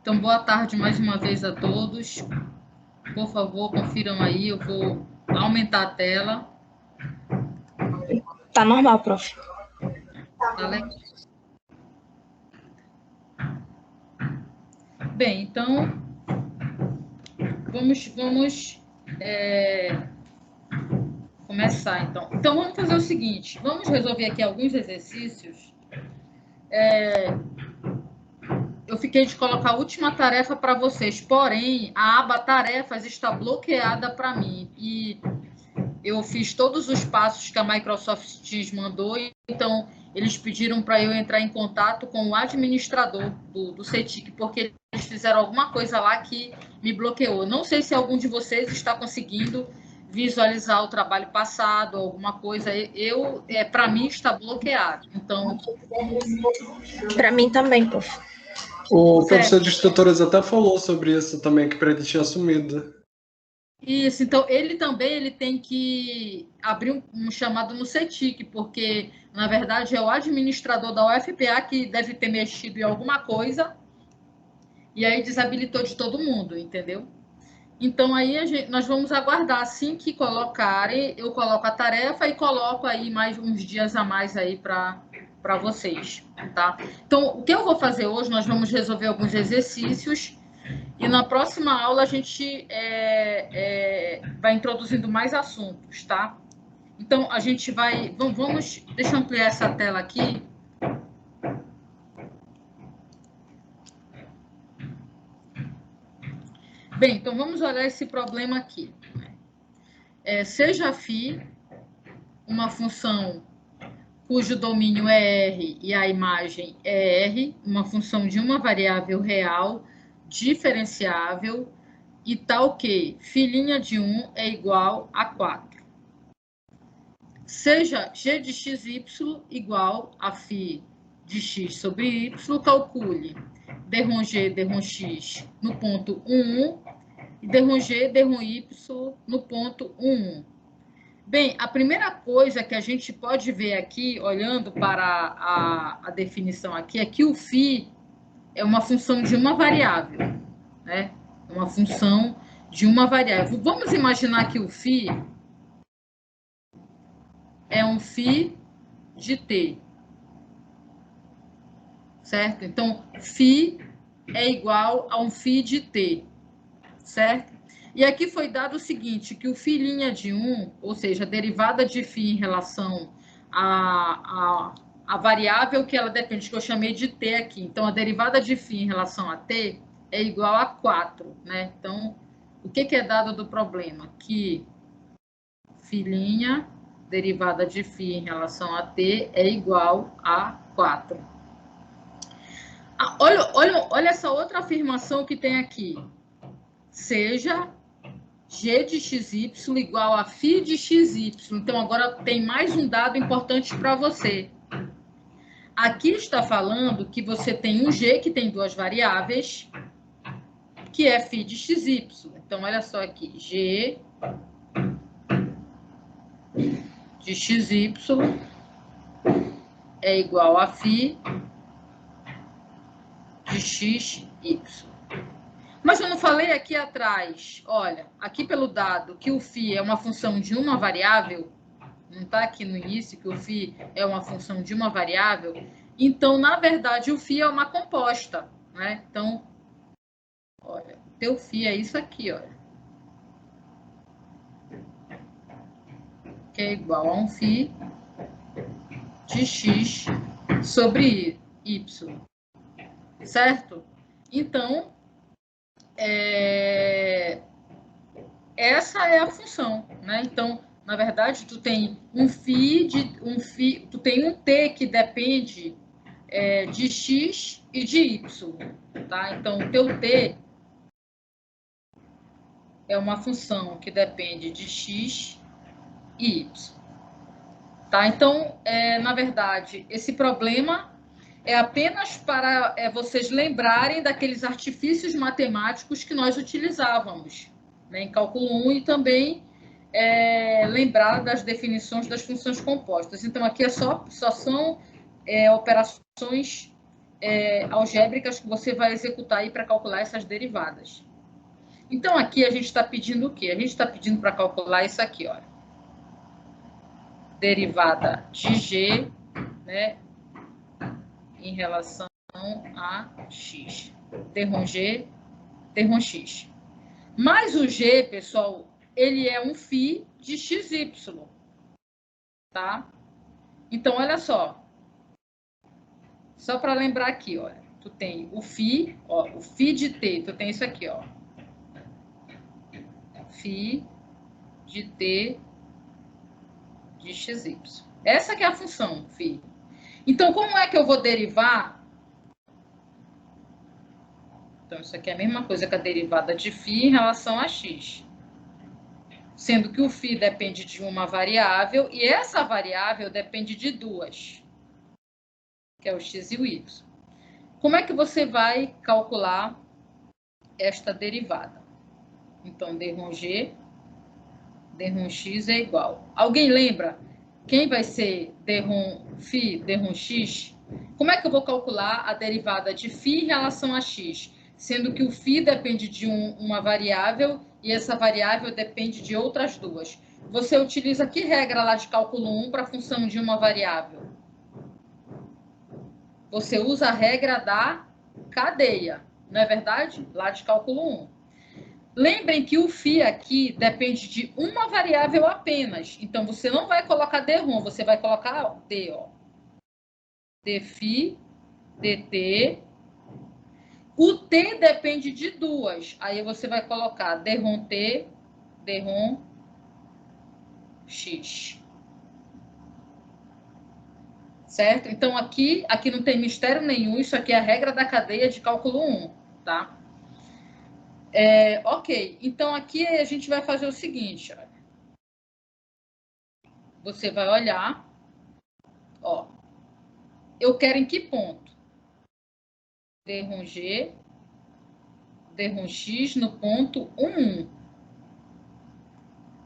Então, boa tarde mais uma vez a todos. Por favor, confiram aí, eu vou aumentar a tela. Tá normal, prof. Tá legal. Bem, então, vamos começar, então. Então, vamos fazer o seguinte, vamos resolver aqui alguns exercícios. Eu fiquei de colocar a última tarefa para vocês, porém, a aba tarefas está bloqueada para mim. E eu fiz todos os passos que a Microsoft Teams mandou, então eles pediram para eu entrar em contato com o administrador do CETIC, porque eles fizeram alguma coisa lá que me bloqueou. Não sei se algum de vocês está conseguindo visualizar o trabalho passado, alguma coisa. Para mim, está bloqueado. Então, Para mim também, prof. O professor de instrutores até falou sobre isso também, que para ele tinha sumido. Isso, então ele tem que abrir um chamado no CETIC, porque, na verdade, é o administrador da UFPA que deve ter mexido em alguma coisa e aí desabilitou de todo mundo, entendeu? Então, aí nós vamos aguardar. Assim que colocarem, eu coloco a tarefa e coloco aí mais uns dias a mais aí para vocês, tá? Então, o que eu vou fazer hoje, nós vamos resolver alguns exercícios e na próxima aula a gente vai introduzindo mais assuntos, tá? Então, a gente vai... deixa eu ampliar essa tela aqui. Bem, então vamos olhar esse problema aqui. Seja φ uma função cujo domínio é R e a imagem é R, uma função de uma variável real, diferenciável, e tal que φ' de 1 é igual a 4. Seja g de xy igual a φ de x sobre y, calcule d/g, d/x no ponto 1, e d/g, d/y no ponto 1. Bem, a primeira coisa que a gente pode ver aqui, olhando para a definição aqui, é que o φ é uma função de uma variável, né? Uma função de uma variável. Vamos imaginar que o φ é um φ de t, certo? Então, φ é igual a um φ de t, certo? E aqui foi dado o seguinte, que o φ' de 1, ou seja, a derivada de φ em relação a variável que ela depende, que eu chamei de t aqui. Então, a derivada de φ em relação a t é igual a 4, né? Então, o que é dado do problema? Que φ' derivada de φ em relação a t é igual a 4. Olha essa outra afirmação que tem aqui. Seja g de xy igual a φ de xy. Então, agora tem mais um dado importante para você. Aqui está falando que você tem um g que tem duas variáveis, que é φ de xy. Então, olha só aqui, g de xy é igual a φ de xy. Mas eu não falei aqui atrás, olha, aqui pelo dado que o φ é uma função de uma variável, não está aqui no início que o φ é uma função de uma variável, então, na verdade, o φ é uma composta, né? Então, olha, o teu φ é isso aqui, olha. Que é igual a um φ de x sobre y, certo? Então, essa é a função, né? Então, na verdade, tu tem tu tem um t que depende de x e de y, tá? Então, o teu t é uma função que depende de x e y, tá? Então, na verdade, esse problema é apenas para vocês lembrarem daqueles artifícios matemáticos que nós utilizávamos, né, em cálculo 1 e também lembrar das definições das funções compostas. Então, aqui só são operações algébricas que você vai executar aí para calcular essas derivadas. Então, aqui a gente está pedindo o quê? A gente está pedindo para calcular isso aqui, olha. Derivada de g, né, em relação a x. Derrom g, derrom x. Mas o g, pessoal, ele é um φ de xy, tá? Então, olha só. Só para lembrar aqui, olha. Tu tem o φ, ó, o φ de t, tu tem isso aqui, ó. Φ de t de xy. Essa que é a função, φ. Então, como é que eu vou derivar? Então, isso aqui é a mesma coisa que a derivada de φ em relação a x. Sendo que o φ depende de uma variável e essa variável depende de duas, que é o x e o y. Como é que você vai calcular esta derivada? Então, derrom g, derrom x é igual. Alguém lembra quem vai ser derrom φ, derrom x? Como é que eu vou calcular a derivada de φ em relação a x? Sendo que o φ depende de uma variável e essa variável depende de outras duas. Você utiliza que regra lá de cálculo 1 para a função de uma variável? Você usa a regra da cadeia, não é verdade? Lá de cálculo 1. Lembrem que o φ aqui depende de uma variável apenas. Então, você não vai colocar derrom, você vai colocar d, ó. dφ, dt. O t depende de duas. Aí você vai colocar derrom t, derrom x. Certo? Então, aqui não tem mistério nenhum. Isso aqui é a regra da cadeia de cálculo 1, tá? Ok. Então, aqui a gente vai fazer o seguinte, olha. Você vai olhar, ó. Eu quero em que ponto? Derrom G, derrom X no ponto 1, 1.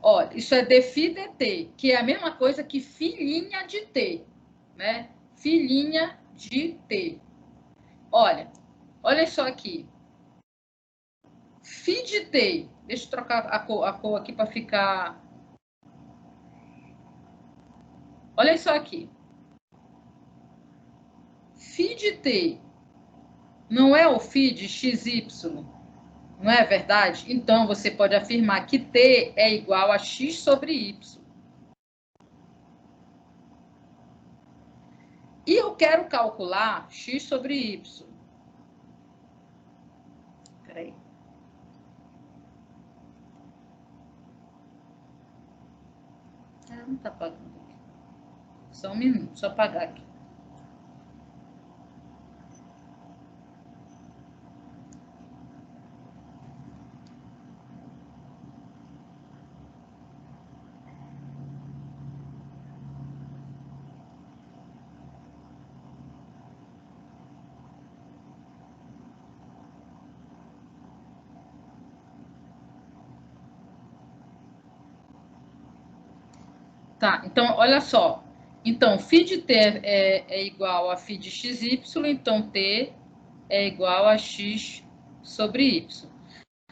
Olha, isso é dφ dt, que é a mesma coisa que filhinha de t, né? Filhinha de t. Olha só aqui. Φ de t, deixa eu trocar a cor aqui para ficar... Olha só aqui. Φ de t não é o φ de xy, não é verdade? Então, você pode afirmar que t é igual a x sobre y. E eu quero calcular x sobre y. Espera aí. Não está pagando aqui. Só um minuto, só apagar aqui. Tá, então, olha só. Então, φ de t é igual a φ de xy, então t é igual a x sobre y.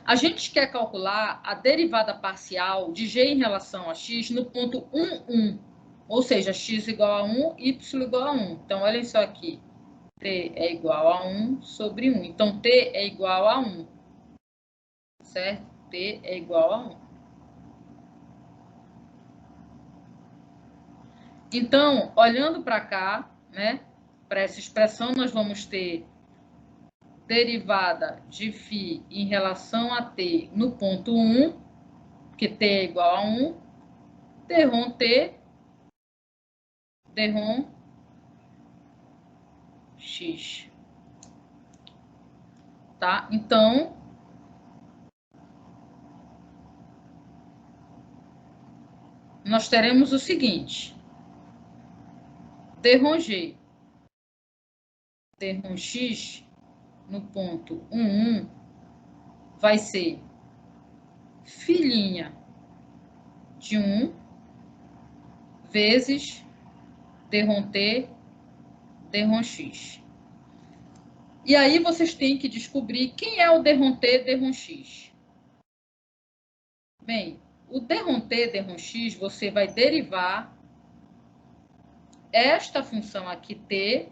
A gente quer calcular a derivada parcial de g em relação a x no ponto 1, 1. Ou seja, x igual a 1, y igual a 1. Então, olhem só aqui. T é igual a 1 sobre 1. Então, t é igual a 1. Certo? T é igual a 1. Então, olhando para cá, né, para essa expressão, nós vamos ter derivada de φ em relação a t no ponto 1, que t é igual a 1, derrom t, derrom x. Tá? Então, nós teremos o seguinte: derrom g, derrom x no ponto 1, 1 vai ser filhinha de 1 vezes derrom t, derrom x. E aí vocês têm que descobrir quem é o derrom T, derrom X. Bem, o derrom T, derrom X, você vai derivar esta função aqui, T,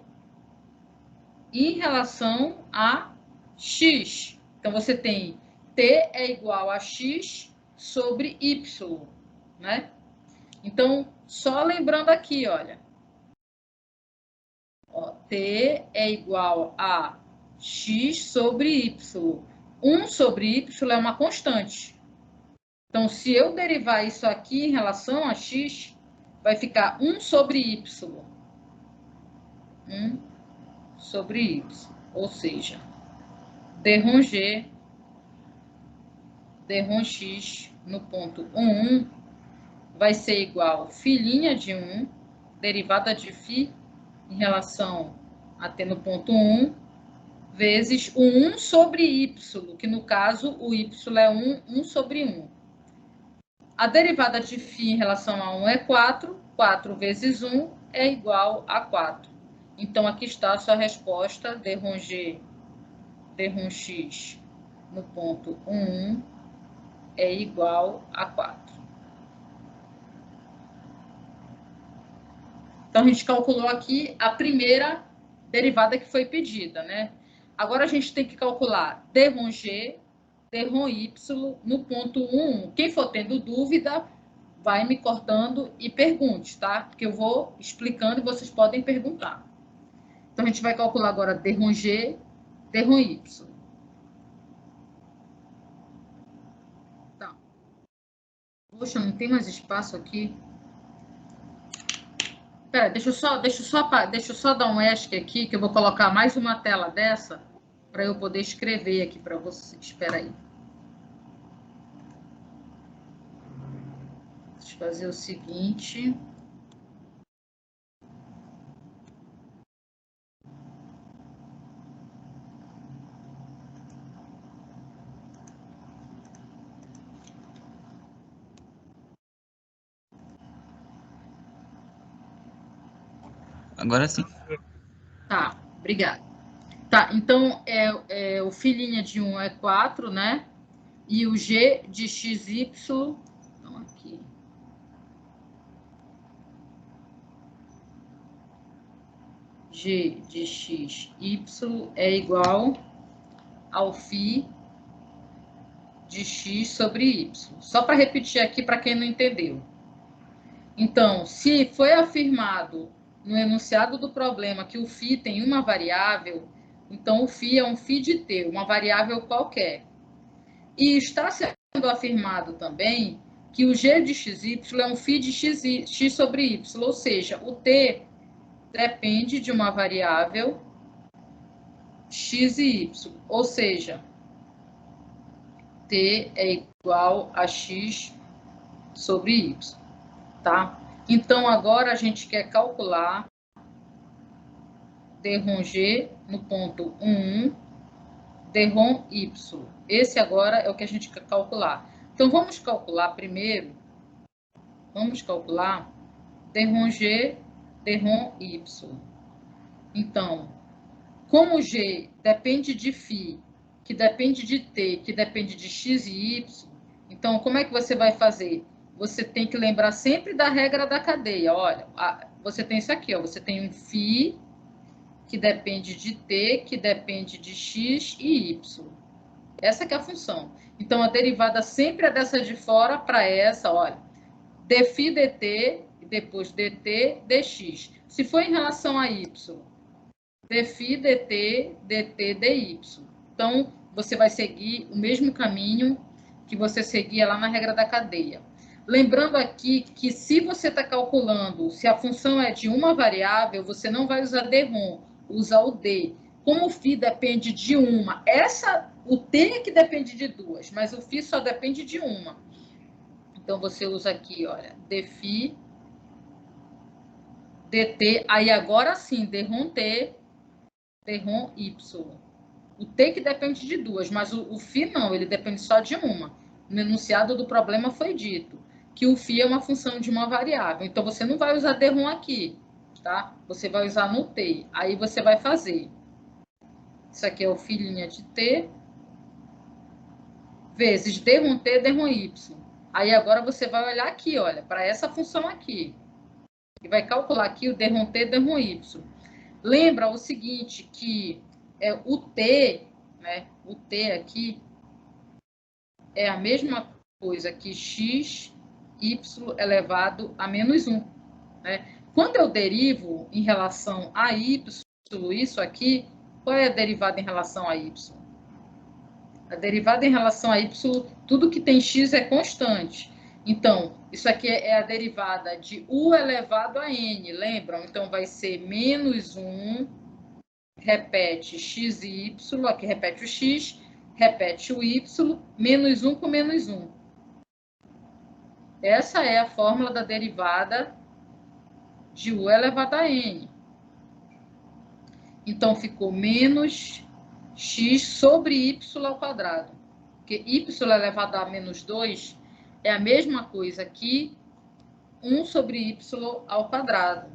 em relação a X. Então, você tem T é igual a X sobre Y, né? Então, só lembrando aqui, olha. Ó, T é igual a X sobre Y. 1 sobre Y é uma constante. Então, se eu derivar isso aqui em relação a X, vai ficar 1 sobre Y. 1 sobre Y. Ou seja, derrom G, derrom X no ponto 1 vai ser igual filhinha de 1, derivada de φ em relação a T no ponto 1, vezes o 1 sobre Y, que no caso o Y é 1 sobre 1. A derivada de φ em relação a 1 é 4, 4 vezes 1 é igual a 4. Então, aqui está a sua resposta, derrom G, derrom X no ponto 1 é igual a 4. Então, a gente calculou aqui a primeira derivada que foi pedida, né? Agora, a gente tem que calcular derrom G, derrom Y no ponto 1. Quem for tendo dúvida, vai me cortando e pergunte, tá? Porque eu vou explicando e vocês podem perguntar. Então, a gente vai calcular agora derrom G, derrom Y. Tá. Poxa, não tem mais espaço aqui. Pera, deixa eu só dar um ESC aqui, que eu vou colocar mais uma tela dessa para eu poder escrever aqui para vocês. Espera aí. Deixa eu fazer o seguinte. Agora sim. Tá, obrigada. Tá, então o filhinha de 1 é 4, né? E o G de XY, então aqui. G de XY é igual ao φ de X sobre Y. Só para repetir aqui para quem não entendeu. Então, se foi afirmado no enunciado do problema que o φ tem uma variável, então o φ é um φ de t, uma variável qualquer. E está sendo afirmado também que o g de xy é um φ de x sobre y, ou seja, o t depende de uma variável x e y, ou seja, t é igual a x sobre y, tá? Então, agora a gente quer calcular derrom G no ponto 1, derrom Y. Esse agora é o que a gente quer calcular. Então, vamos calcular primeiro, derrom G, derrom Y. Então, como G depende de φ, que depende de t, que depende de x e y, então, como é que você vai fazer? Você tem que lembrar sempre da regra da cadeia. Olha, você tem isso aqui, ó, você tem um φ que depende de t, que depende de x e y. Essa que é a função. Então, a derivada sempre é dessa de fora para essa, olha. dφ dt, e depois dt dx. Se for em relação a y, dφ dt, dt dy. Então, você vai seguir o mesmo caminho que você seguia lá na regra da cadeia. Lembrando aqui que se você está calculando, se a função é de uma variável, você não vai usar derrom, usa o d. Como o φ depende de uma, o t é que depende de duas, mas o φ só depende de uma. Então, você usa aqui, olha, dφ dt, aí agora sim, derrom t, derrom y. O t que depende de duas, mas o φ não, ele depende só de uma. No enunciado do problema foi dito que o φ é uma função de uma variável. Então, você não vai usar derrom aqui, tá? Você vai usar no t. Aí, você vai fazer Isso aqui é o filhinha de t, vezes d1t, d1y. Aí agora você vai olhar aqui, olha, para essa função aqui. E vai calcular aqui o d1t, d1y. Lembra o seguinte, que o t, né, o t aqui é a mesma coisa que x, y elevado a menos 1. Né? Quando eu derivo em relação a y, isso aqui, qual é a derivada em relação a y? A derivada em relação a y, tudo que tem x é constante. Então, isso aqui é a derivada de u elevado a n, lembram? Então, vai ser menos 1, repete x e y, aqui repete o x, repete o y, menos 1 com menos 1. Essa é a fórmula da derivada de u elevado a n. Então, ficou menos x sobre y ao quadrado. Porque y elevado a menos 2 é a mesma coisa que 1 sobre y ao quadrado.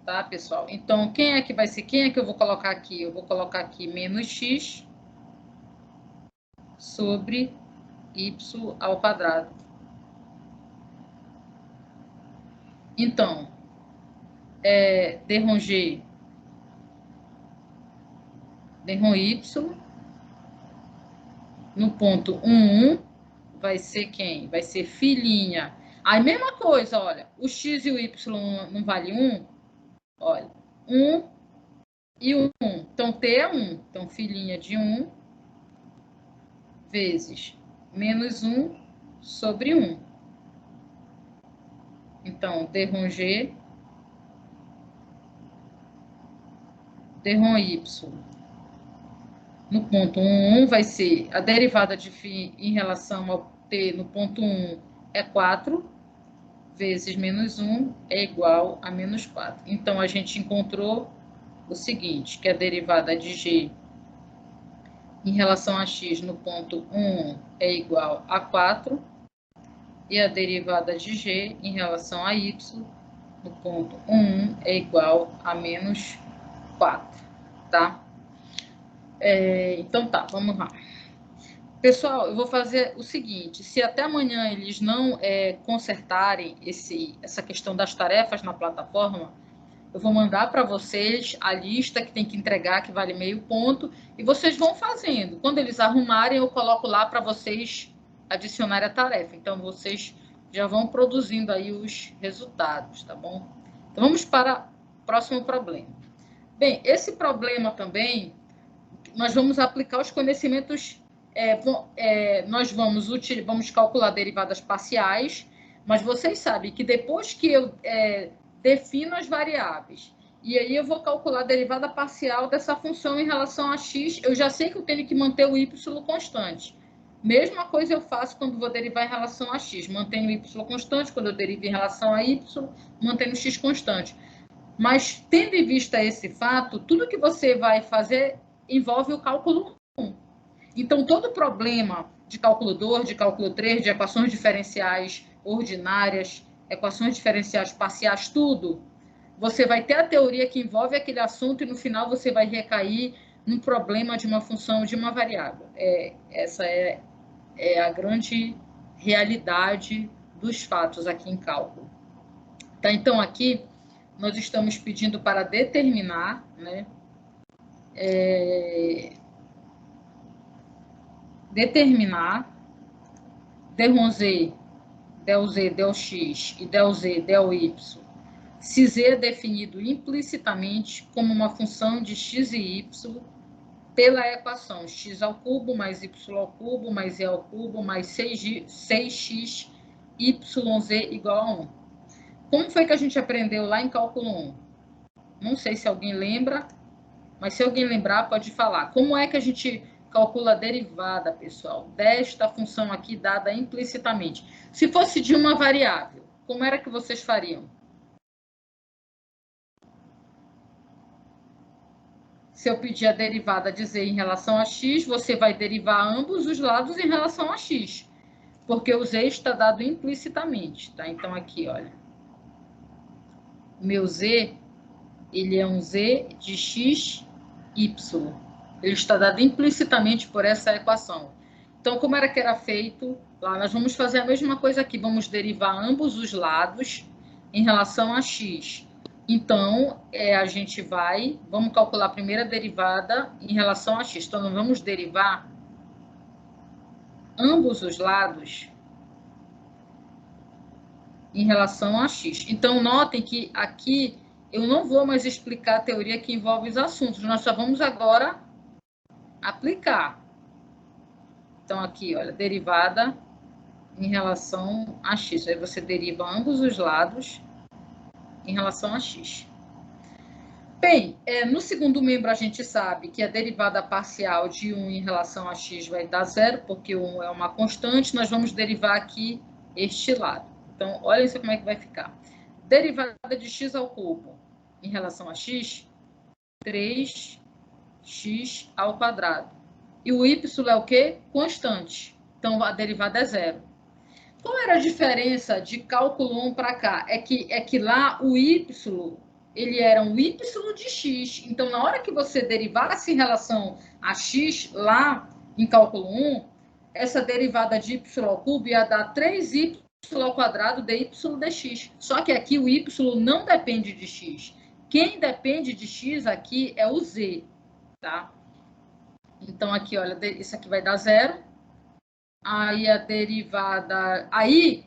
Tá, pessoal? Então, quem é que vai ser? Quem é que eu vou colocar aqui? Eu vou colocar aqui menos x sobre y ao quadrado. Então, d G, y, no ponto 1, 1, vai ser quem? Vai ser filhinha. Aí, mesma coisa, olha, o x e o y não vale 1? Olha, 1 e 1. Então, t é 1. Então, filhinha de 1 vezes menos 1 sobre 1. Então, d G, y. No ponto 1, 1 vai ser a derivada de φ em relação ao t no ponto 1 é 4, vezes menos 1 é igual a menos 4. Então, a gente encontrou o seguinte, que a derivada de g em relação a x no ponto 1 é igual a 4, e a derivada de g em relação a y no ponto 1 é igual a menos 4, tá? Então tá, vamos lá. Pessoal, eu vou fazer o seguinte, se até amanhã eles não consertarem essa questão das tarefas na plataforma, eu vou mandar para vocês a lista que tem que entregar, que vale meio ponto, e vocês vão fazendo. Quando eles arrumarem, eu coloco lá para vocês adicionarem a tarefa. Então, vocês já vão produzindo aí os resultados, tá bom? Então, vamos para o próximo problema. Bem, esse problema também, nós vamos aplicar os conhecimentos, nós vamos calcular derivadas parciais, mas vocês sabem que depois que eu defino as variáveis, e aí eu vou calcular a derivada parcial dessa função em relação a x, eu já sei que eu tenho que manter o y constante. Mesma coisa eu faço quando vou derivar em relação a x, mantenho o y constante, quando eu derivo em relação a y, mantenho o x constante. Mas, tendo em vista esse fato, tudo que você vai fazer envolve o cálculo 1. Então, todo problema de cálculo 2, de cálculo 3, de equações diferenciais ordinárias, equações diferenciais parciais, tudo, você vai ter a teoria que envolve aquele assunto e, no final, você vai recair num problema de uma função de uma variável. Essa é a grande realidade dos fatos aqui em cálculo. Tá? Então, aqui, nós estamos pedindo para determinar, né, determinar ΔZ, ΔZ, ΔX e ΔZ, ΔY, se Z é definido implicitamente como uma função de x e y pela equação x ao cubo mais y ao cubo mais z ao cubo mais 6x yz igual a 1. Como foi que a gente aprendeu lá em cálculo 1? Não sei se alguém lembra, mas se alguém lembrar, pode falar. Como é que a gente calcula a derivada, pessoal, desta função aqui dada implicitamente? Se fosse de uma variável, como era que vocês fariam? Se eu pedir a derivada de z em relação a x, você vai derivar ambos os lados em relação a x, porque o z está dado implicitamente, tá? Então, aqui, olha. O meu z, ele é um z de x, y. Ele está dado implicitamente por essa equação. Então, como era que era feito? Lá nós vamos fazer a mesma coisa aqui. Vamos derivar ambos os lados em relação a x. Então, a gente vamos calcular a primeira derivada em relação a x. Então, nós vamos derivar ambos os lados em relação a x. Então, notem que aqui eu não vou mais explicar a teoria que envolve os assuntos. Nós só vamos agora aplicar. Então, aqui, olha, derivada em relação a x. Aí você deriva ambos os lados em relação a x. Bem, no segundo membro a gente sabe que a derivada parcial de 1 em relação a x vai dar 0, porque 1 é uma constante. Nós vamos derivar aqui este lado. Então, olha isso como é que vai ficar. Derivada de x ao cubo em relação a x, 3x ao quadrado. E o y é o quê? Constante. Então, a derivada é 0. Qual era a diferença de cálculo 1 para cá? É que lá o y, ele era um y de x. Então, na hora que você derivasse em relação a x, lá em cálculo 1, essa derivada de y ao cubo ia dar 3y ao quadrado dy dx. Só que aqui o y não depende de x. Quem depende de x aqui é o z, tá? Então, aqui, olha, isso aqui vai dar 0. Aí a derivada... Aí,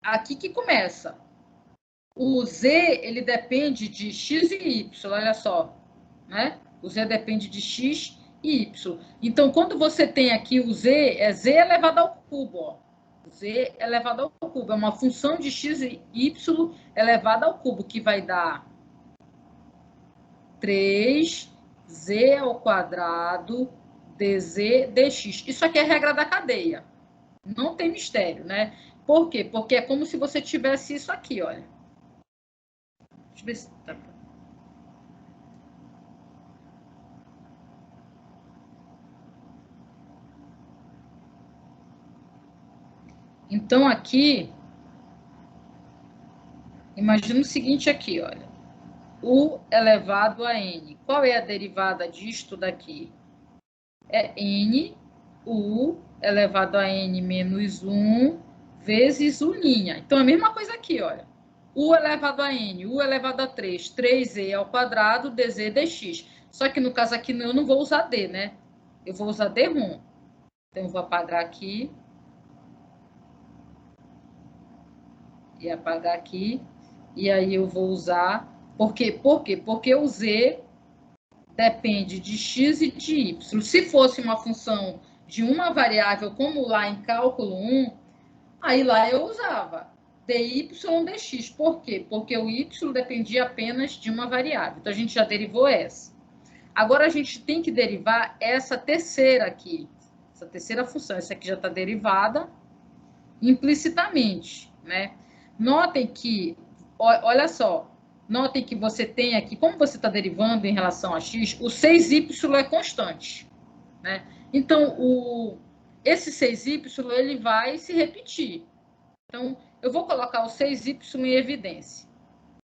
aqui que começa. O z, ele depende de x e y, olha só. Né? O z depende de x e y. Então, quando você tem aqui o z, é z elevado ao cubo, ó. Z elevado ao cubo. É uma função de x e y elevada ao cubo, que vai dar 3z ao quadrado dz dx. Isso aqui é a regra da cadeia. Não tem mistério, né? Por quê? Porque é como se você tivesse isso aqui, olha. Deixa eu ver se tá. Então, aqui, imagina o seguinte aqui, olha. U elevado a n. Qual é a derivada disto daqui? É n, u elevado a n menos 1 vezes u'. Então, é a mesma coisa aqui, olha. U elevado a n, u elevado a 3, 3e ao quadrado, dz dx. Só que no caso aqui eu não vou usar d, né? Eu vou usar d1. Então, eu vou apagar aqui. E apagar aqui. E aí eu vou usar... Por quê? Porque o z depende de x e de y. Se fosse uma função de uma variável, como lá em cálculo 1, aí lá eu usava dy dx. Por quê? Porque o y dependia apenas de uma variável. Então, a gente já derivou essa. Agora, a gente tem que derivar essa terceira aqui. Essa terceira função. Essa aqui já está derivada implicitamente, né? Notem que, olha só, notem que você tem aqui, como você está derivando em relação a x, o 6y é constante, né? Então, esse 6y, ele vai se repetir. Então, eu vou colocar o 6y em evidência.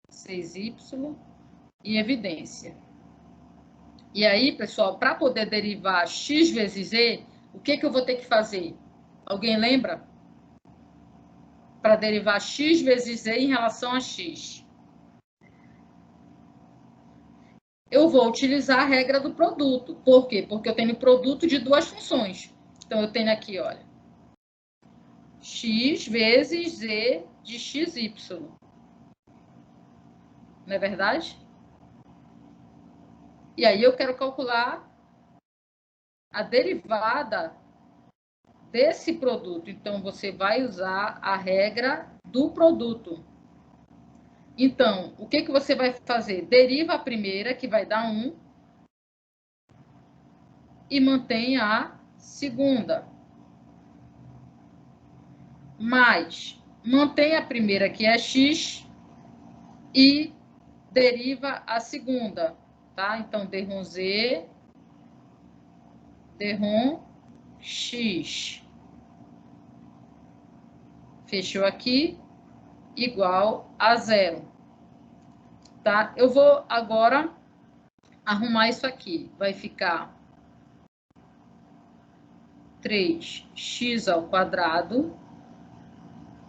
6y em evidência. E aí, pessoal, para poder derivar x vezes z, o que eu vou ter que fazer? Alguém lembra? Para derivar x vezes z em relação a x. Eu vou utilizar a regra do produto. Por quê? Porque eu tenho produto de duas funções. Então, eu tenho aqui, olha, x vezes z de xy. Não é verdade? E aí, eu quero calcular a derivada desse produto. Então, você vai usar a regra do produto. Então, o que você vai fazer? Deriva a primeira, que vai dar 1, e mantém a segunda. Mais, mantém a primeira, que é x, e deriva a segunda, tá? Então, d-rom z, d-rom x. Fechou aqui, igual a 0. Tá? Eu vou agora arrumar isso aqui. Vai ficar 3x²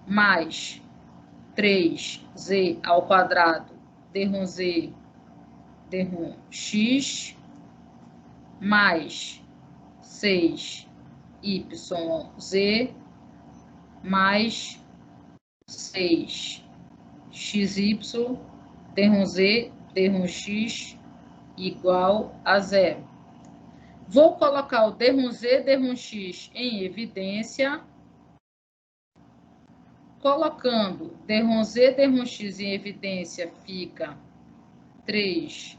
mais 3z² d/z d/x mais 6yz mais 6xy d/z d/x igual a 0. Vou colocar o d/z d/x em evidência. Colocando d/z d/x em evidência, fica 3z²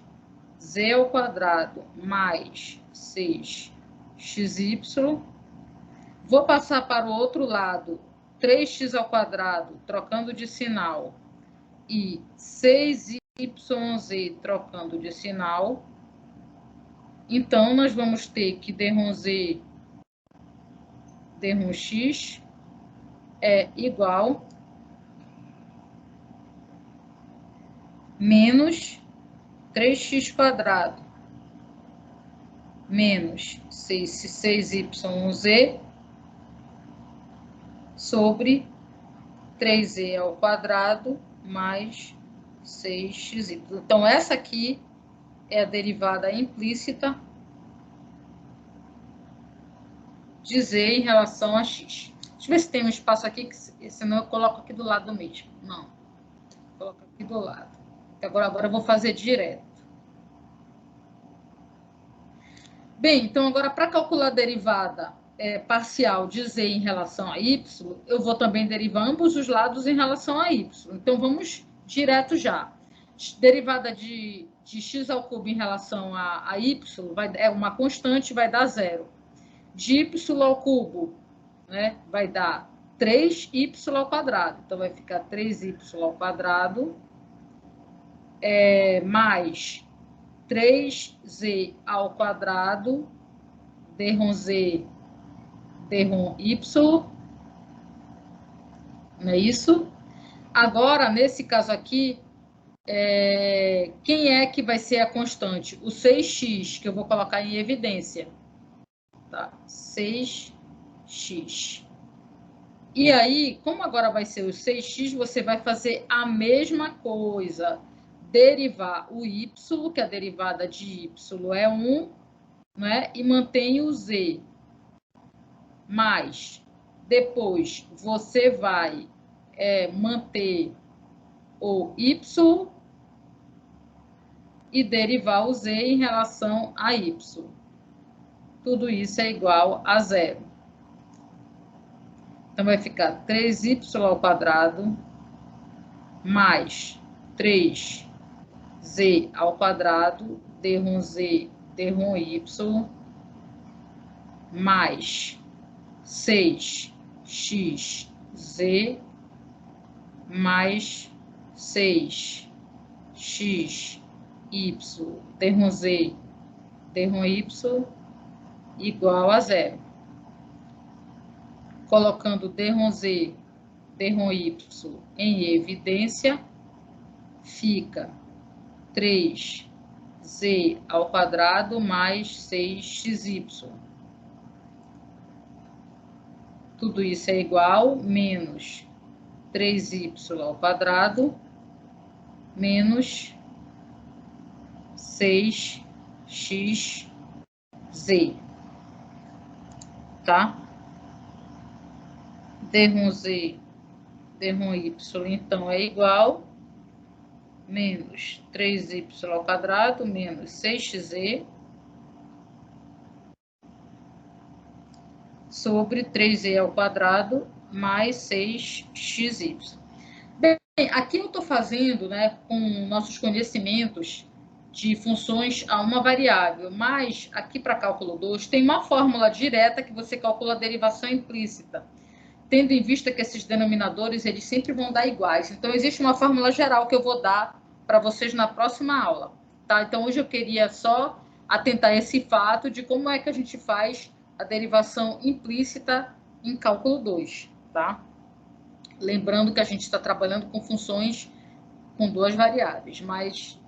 mais 6xy. Vou passar para o outro lado, 3x², trocando de sinal, e 6yz trocando de sinal. Então, nós vamos ter que d/z d/x é igual menos 3x² menos 6yz sobre 3z² mais 6xy. Então, essa aqui é a derivada implícita de z em relação a x. Deixa eu ver se tem um espaço aqui, que senão eu coloco aqui do lado mesmo. Não, coloco aqui do lado. Agora eu vou fazer direto. Bem, então agora para calcular a derivada parcial de z em relação a y, eu vou também derivar ambos os lados em relação a y. Então vamos direto já. Derivada de x³ em relação a y é uma constante, vai dar 0. De y³, né, vai dar 3y². Então vai ficar 3y² mais 3z² d/z d/y, não é isso? Agora, nesse caso aqui, quem é que vai ser a constante? O 6x, que eu vou colocar em evidência. Tá? 6x. E aí, como agora vai ser o 6x, você vai fazer a mesma coisa. Derivar o y, que a derivada de y é 1, né? E mantém o z. Mas, depois, você vai manter o y e derivar o z em relação a y. Tudo isso é igual a 0. Então, vai ficar 3y² mais 3z² d/z d/y mais 6xz mais 6xy d/z d/y igual a 0. Colocando d/z d/y em evidência, fica 3z² mais 6xy. Tudo isso é igual menos 3y² menos 6xz. Tá? D/z d/y, então, é igual menos 3y² menos 6z sobre 3z² mais 6xy. Bem, aqui eu estou fazendo, né, com nossos conhecimentos de funções a uma variável, mas aqui para cálculo 2 tem uma fórmula direta que você calcula a derivação implícita, tendo em vista que esses denominadores eles sempre vão dar iguais. Então, existe uma fórmula geral que eu vou dar para vocês na próxima aula. Tá? Então, hoje eu queria só atentar a esse fato de como é que a gente faz a derivação implícita em cálculo 2. Tá? Lembrando que a gente está trabalhando com funções com duas variáveis, mas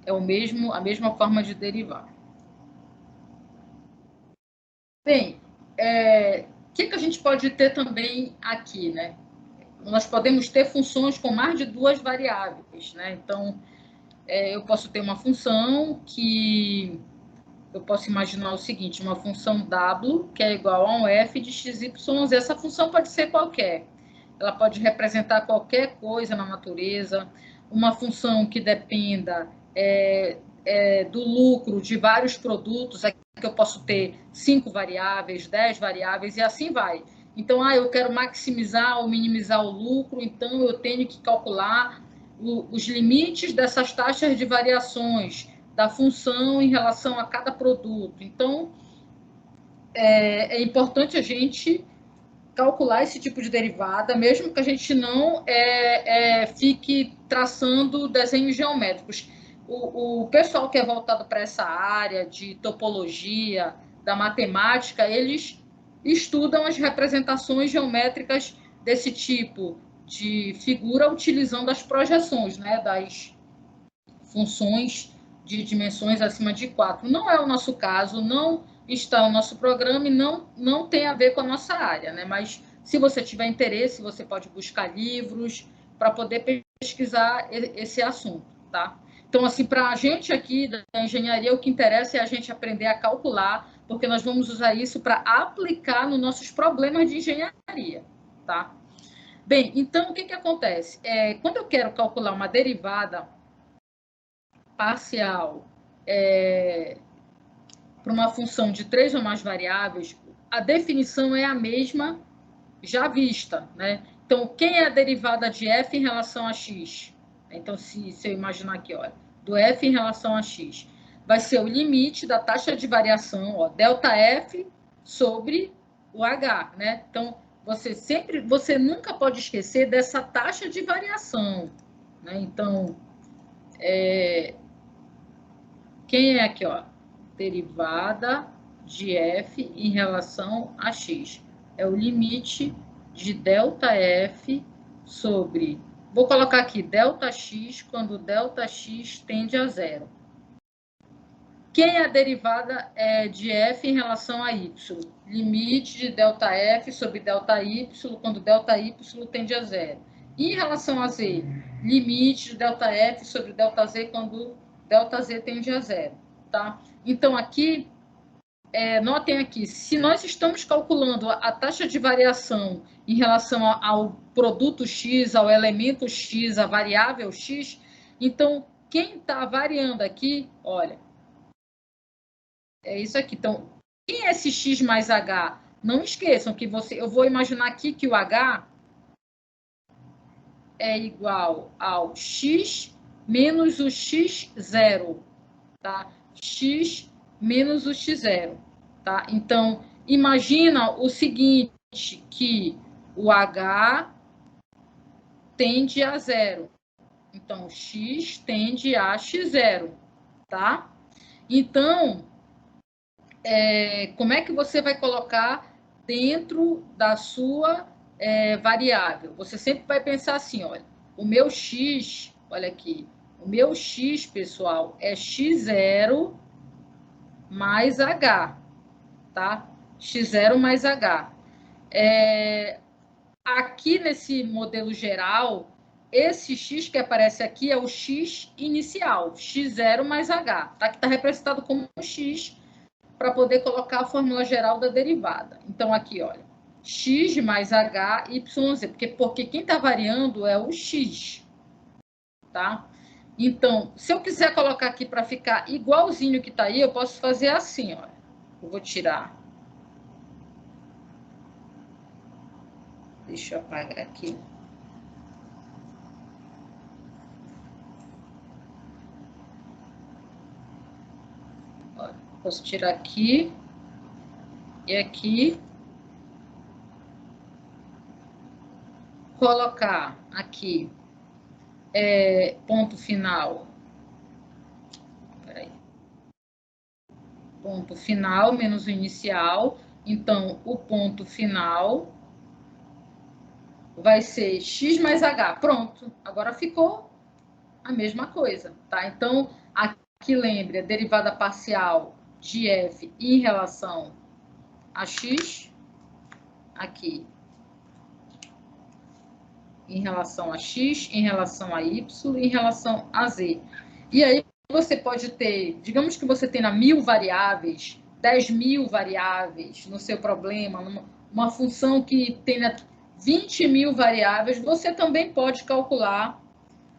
é a mesma forma de derivar. Bem, que a gente pode ter também aqui, né? Nós podemos ter funções com mais de 2 variáveis, né? Então, eu posso ter uma função que eu posso imaginar o seguinte, uma função w, que é igual a um f de x, y, z. Essa função pode ser qualquer. Ela pode representar qualquer coisa na natureza. Uma função que dependa do lucro de vários produtos, aqui eu posso ter 5 variáveis, 10 variáveis, e assim vai. Então, eu quero maximizar ou minimizar o lucro, então eu tenho que calcular os limites dessas taxas de variações da função em relação a cada produto. Então, é importante a gente calcular esse tipo de derivada, mesmo que a gente não fique traçando desenhos geométricos. O pessoal que é voltado para essa área de topologia, da matemática, eles estudam as representações geométricas desse tipo de figura utilizando as projeções, né, das funções de dimensões acima de 4. Não é o nosso caso, não está no nosso programa e não tem a ver com a nossa área, né? Mas se você tiver interesse, você pode buscar livros para poder pesquisar esse assunto, tá? Então, assim, para a gente aqui da engenharia, o que interessa é a gente aprender a calcular, porque nós vamos usar isso para aplicar nos nossos problemas de engenharia, tá? Bem, então, o que acontece? Quando eu quero calcular uma derivada parcial para uma função de 3 ou mais variáveis, a definição é a mesma já vista, né? Então, quem é a derivada de f em relação a x? Então, se eu imaginar aqui, olha, do f em relação a x, vai ser o limite da taxa de variação, ó, ΔF sobre o h, né? Então, você nunca pode esquecer dessa taxa de variação, né? Então, quem é aqui, ó? Derivada de f em relação a x. É o limite de ΔF sobre... Vou colocar aqui ΔX quando ΔX tende a zero. Quem é a derivada de f em relação a y? Limite de ΔF sobre ΔY quando ΔY tende a zero. E em relação a z? Limite de ΔF sobre ΔZ quando ΔZ tende a zero. Tá? Então, aqui, notem aqui, se nós estamos calculando a taxa de variação em relação ao produto X, ao elemento X, à variável X, então, quem está variando aqui, olha, é isso aqui. Então, quem é esse X mais H? Não esqueçam que eu vou imaginar aqui que o H é igual ao X menos o X0, tá? X menos o X0, tá? Então, imagina o seguinte, que o H tende a zero. Então, X tende a X0, tá? Então, como é que você vai colocar dentro da sua variável? Você sempre vai pensar assim, olha, o meu X, olha aqui, o meu X, pessoal, é X0 mais H, tá? X0 mais H. Aqui nesse modelo geral, esse X que aparece aqui é o X inicial, X0 mais H, tá? Que está representado como X, para poder colocar a fórmula geral da derivada. Então, aqui, olha, x mais h, yz, porque quem está variando é o x, tá? Então, se eu quiser colocar aqui para ficar igualzinho que está aí, eu posso fazer assim, olha. Eu vou tirar. Deixa eu apagar aqui. Olha, posso tirar aqui e aqui. Colocar aqui ponto final. Peraí. Ponto final menos o inicial. Então, o ponto final vai ser x mais h. Pronto. Agora ficou a mesma coisa, tá? Então, aqui lembre a derivada parcial de f em relação a x. aqui em relação a x, em relação a y, em relação a z. E aí você pode ter, digamos que você tenha 1000 variáveis, 10.000 variáveis no seu problema, uma função que tenha 20.000 variáveis, você também pode calcular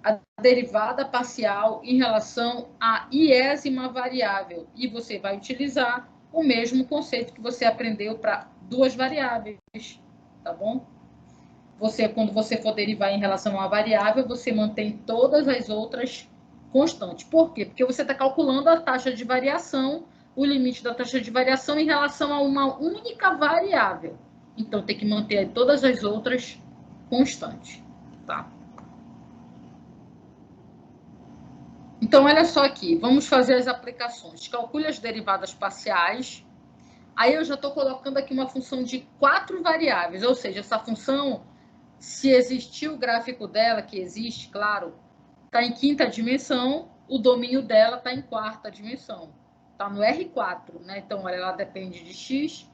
a derivada parcial em relação à iésima variável. E você vai utilizar o mesmo conceito que você aprendeu para 2 variáveis, tá bom? Quando você for derivar em relação a uma variável, você mantém todas as outras constantes. Por quê? Porque você está calculando a taxa de variação, o limite da taxa de variação em relação a uma única variável. Então, tem que manter todas as outras constantes, tá? Então, olha só aqui, vamos fazer as aplicações. Calcule as derivadas parciais. Aí eu já estou colocando aqui uma função de 4 variáveis, ou seja, essa função, se existir o gráfico dela, que existe, claro, está em 5ª dimensão, o domínio dela está em 4ª dimensão. Está no R4, né? Então, olha, ela depende de x,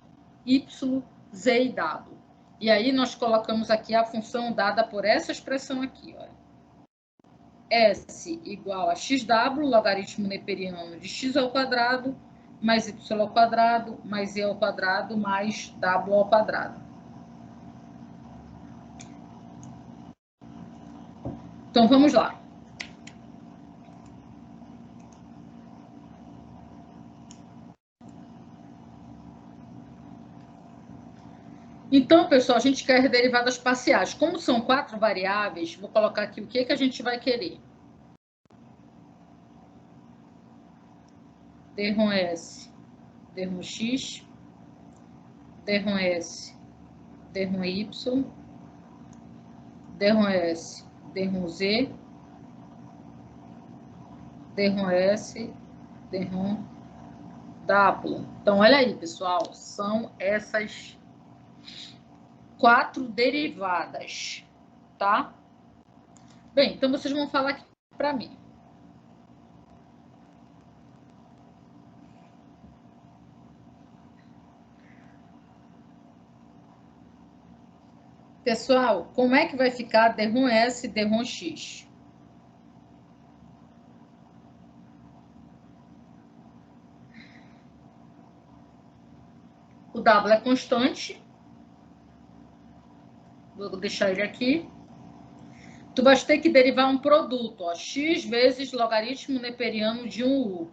y, z e w. E aí nós colocamos aqui a função dada por essa expressão aqui, olha. S igual a xw, logaritmo neperiano de x ao quadrado, mais y ao quadrado, mais z ao quadrado, mais w ao quadrado. Então, vamos lá. Então, pessoal, a gente quer derivadas parciais. Como são 4 variáveis, vou colocar aqui o que a gente vai querer. D-ROM S, D-ROM X, D-ROM S, D-ROM Y, D-ROM S, D-ROM Z, D-ROM S, D-ROM W. Então, olha aí, pessoal, são essas 4 derivadas, tá? Bem, então vocês vão falar aqui para mim. Pessoal, como é que vai ficar D-ROM S e D-ROM X? O W é constante. Vou deixar ele aqui. Tu vais ter que derivar um produto, ó, x vezes logaritmo neperiano de 1u.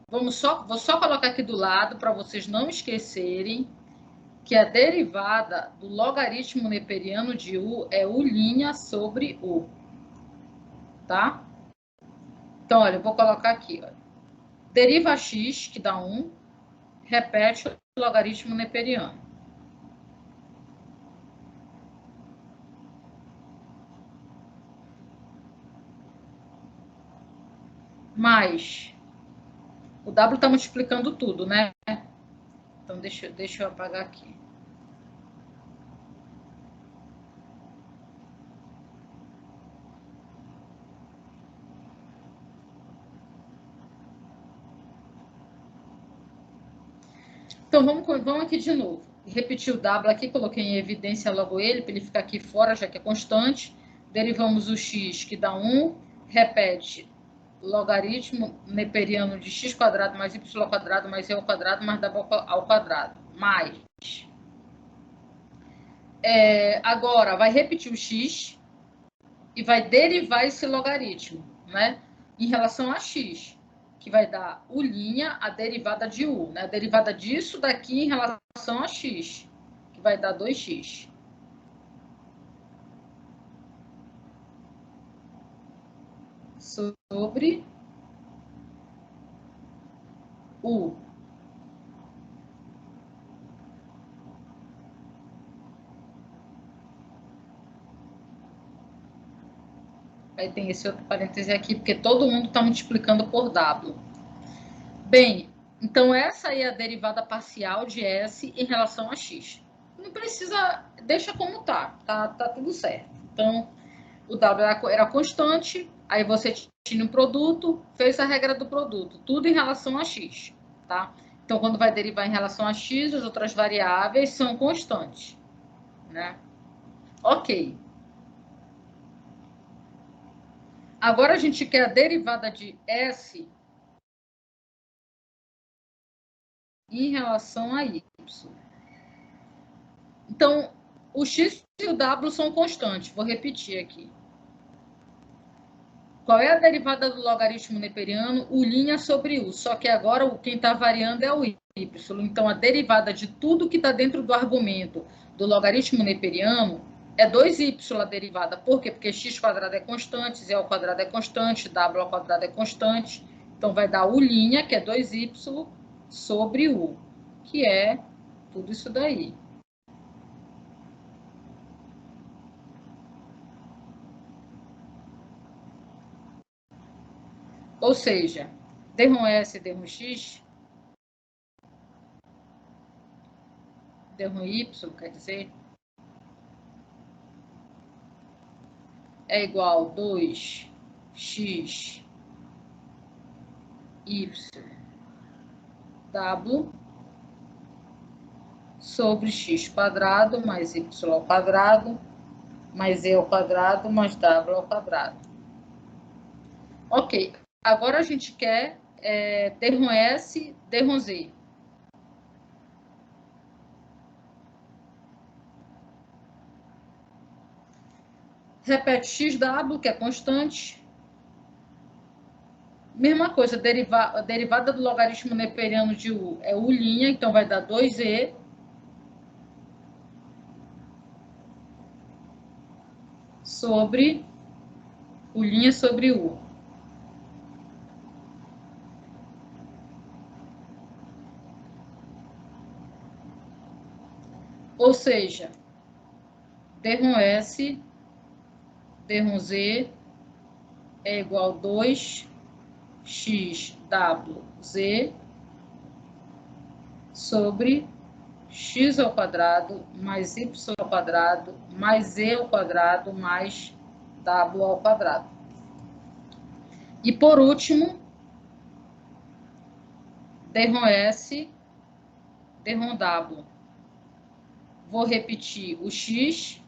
Vou só colocar aqui do lado para vocês não esquecerem que a derivada do logaritmo neperiano de u é u' sobre u. Tá? Então, olha, eu vou colocar aqui, ó. Deriva x, que dá 1, repete o logaritmo neperiano. Mais o W está multiplicando tudo, né? Então, deixa eu apagar aqui. Então, vamos aqui de novo. Repetir o W aqui, coloquei em evidência logo ele, para ele ficar aqui fora, já que é constante. Derivamos o x, que dá 1, repete logaritmo neperiano de x quadrado mais y ao quadrado mais z ao quadrado mais w ao quadrado. Mais. Agora, vai repetir o x e vai derivar esse logaritmo, né? Em relação a x, que vai dar u', a derivada de u, né? A derivada disso daqui em relação a x, que vai dar 2x. Sobre u. Aí tem esse outro parêntese aqui, porque todo mundo está multiplicando por W. Bem, então essa aí é a derivada parcial de S em relação a X. Não precisa, deixa como tá tudo certo. Então, o W era constante, aí você tinha um produto, fez a regra do produto, tudo em relação a X, tá? Então, quando vai derivar em relação a X, as outras variáveis são constantes. né? Ok. Agora a gente quer a derivada de S em relação a Y. Então, o X e o W são constantes. Vou repetir aqui. Qual é a derivada do logaritmo neperiano? U' sobre U. Só que agora quem está variando é o Y. Então, a derivada de tudo que está dentro do argumento do logaritmo neperiano é 2y a derivada. Por quê? Porque x² é constante, z² é constante, w² é constante. Então, vai dar U', que é 2y, sobre U, que é tudo isso daí. Ou seja, d/S, d/x, d/y, quer dizer, é igual a 2x y w sobre x² mais y² mais e² mais w². Ok, agora a gente quer d/S, d/z. Repete xw, que é constante. Mesma coisa, a derivada do logaritmo neperiano de U é U', então vai dar 2e sobre U' sobre U. Ou seja, d/S, d/z é igual a 2xwz sobre x² mais y² mais e² mais w². E por último, d/S, d/w. Vou repetir o x.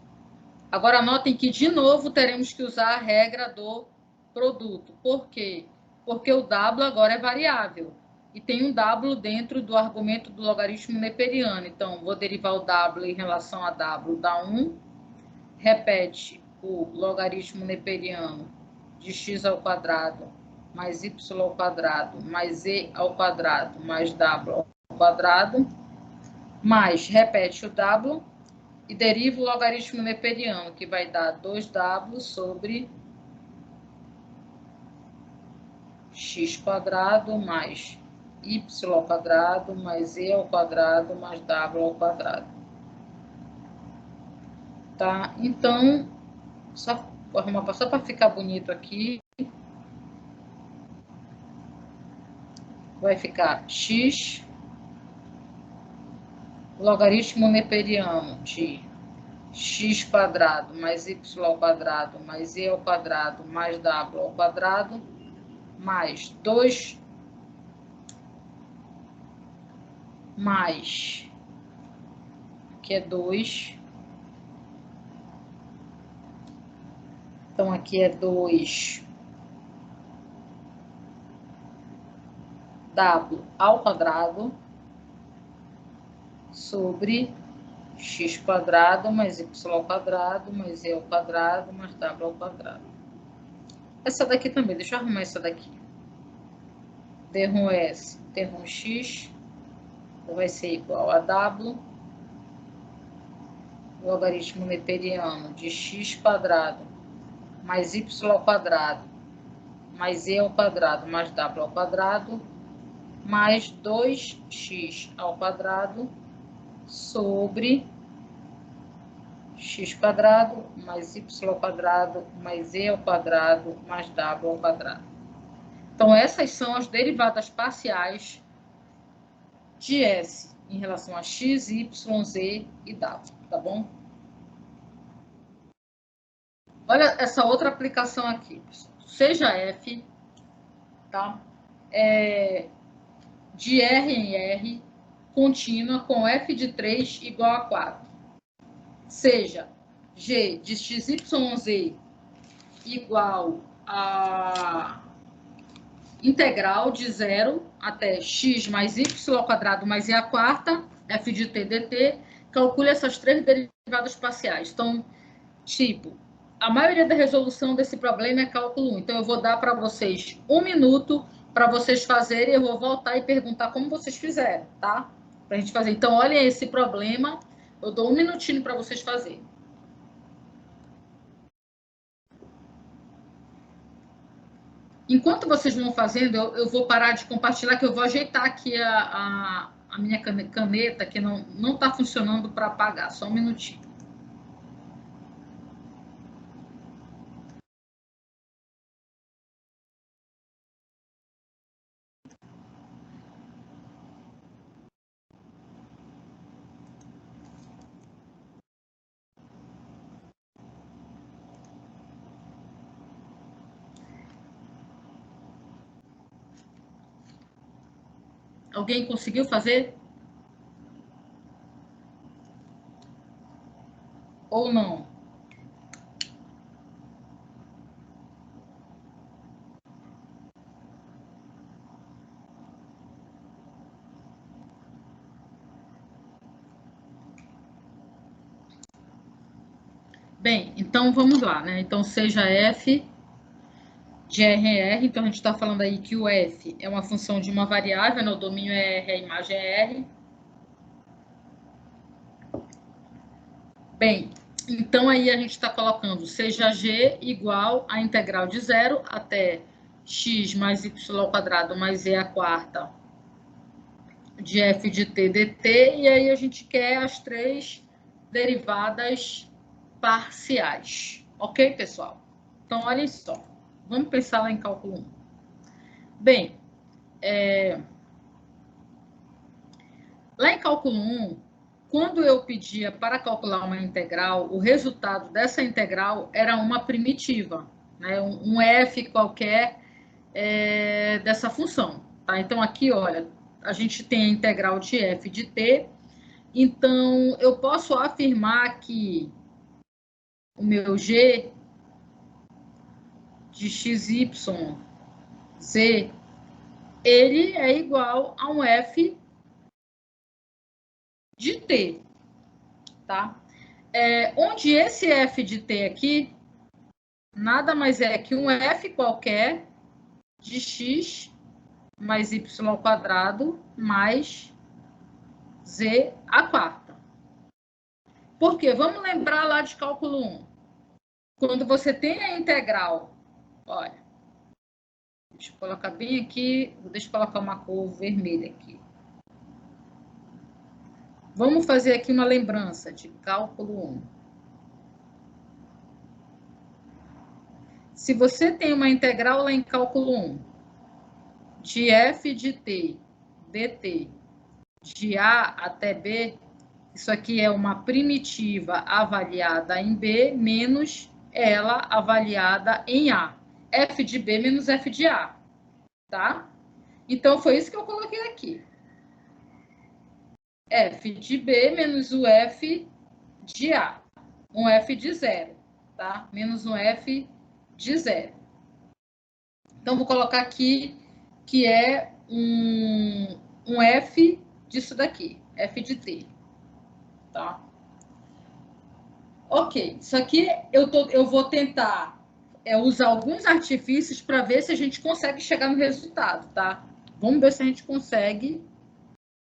Agora, notem que, de novo, teremos que usar a regra do produto. Por quê? Porque o w agora é variável. E tem um w dentro do argumento do logaritmo neperiano. Então, vou derivar o w em relação a w, dá 1. Repete o logaritmo neperiano de x² mais y² mais e² mais w². Mais, repete o w. E deriva o logaritmo neperiano, que vai dar 2w sobre x² mais y² mais e² mais w². Tá? Então, só para ficar bonito aqui, vai ficar x logaritmo neperiano de x² mais y² mais e² mais w² mais 2 mais, aqui é 2, então aqui é 2 w² sobre x² mais y² mais e² mais w². Essa daqui também, deixa eu arrumar essa daqui. d/S, d/x vai ser igual a w, logaritmo neperiano de x² mais y² mais e² mais w² mais 2x² sobre x² mais y² mais e² mais w². Então, essas são as derivadas parciais de S em relação a x, y, z e w, tá bom? Olha essa outra aplicação aqui. Seja f, tá? De R em R, contínua com f de 3 igual a 4. seja g de XYZ igual a integral de 0 até x mais y ao quadrado mais e à quarta, f de t dt, calcule essas três derivadas parciais. Então, tipo, a maioria da resolução desse problema é cálculo 1. Então, eu vou dar para vocês 1 minuto para vocês fazerem, eu vou voltar e perguntar como vocês fizeram, tá? Para a gente fazer. Então, olhem esse problema, eu dou 1 minutinho para vocês fazerem. Enquanto vocês vão fazendo, eu vou parar de compartilhar, que eu vou ajeitar aqui a minha caneta, que não está funcionando para apagar. Só 1 minutinho. Alguém conseguiu fazer? Ou não? Bem, então vamos lá, né? Então, seja f de RR, então a gente está falando aí que o f é uma função de uma variável, né? O domínio é R, a imagem é R. Bem, então aí a gente está colocando seja g igual a integral de 0 até x mais y ao quadrado mais e à quarta de f de t dt, e aí a gente quer as três derivadas parciais. Ok, pessoal? Então, olhem só. Vamos pensar lá em cálculo 1. Bem, lá em cálculo 1, quando eu pedia para calcular uma integral, o resultado dessa integral era uma primitiva, né? Um f qualquer dessa função. Tá? Então, aqui, olha, a gente tem a integral de f de t. Então, eu posso afirmar que o meu g de xy z, ele é igual a um f de t, tá? Onde esse f de t aqui nada mais é que um f qualquer de x mais y ao quadrado mais z à quarta. Por quê? Vamos lembrar lá de cálculo 1. Quando você tem a integral, olha, deixa eu colocar bem aqui, deixa eu colocar uma cor vermelha aqui. Vamos fazer aqui uma lembrança de cálculo 1. Se você tem uma integral lá em cálculo 1 de f de t dt de a até b, isso aqui é uma primitiva avaliada em b menos ela avaliada em a. F de b menos f de a, tá? Então, foi isso que eu coloquei aqui. F de b menos o f de a. Um f de 0, tá? Menos um f de 0. Então, vou colocar aqui que é um f disso daqui, f de t, tá? Ok, isso aqui eu vou tentar usar alguns artifícios para ver se a gente consegue chegar no resultado, tá? Vamos ver se a gente consegue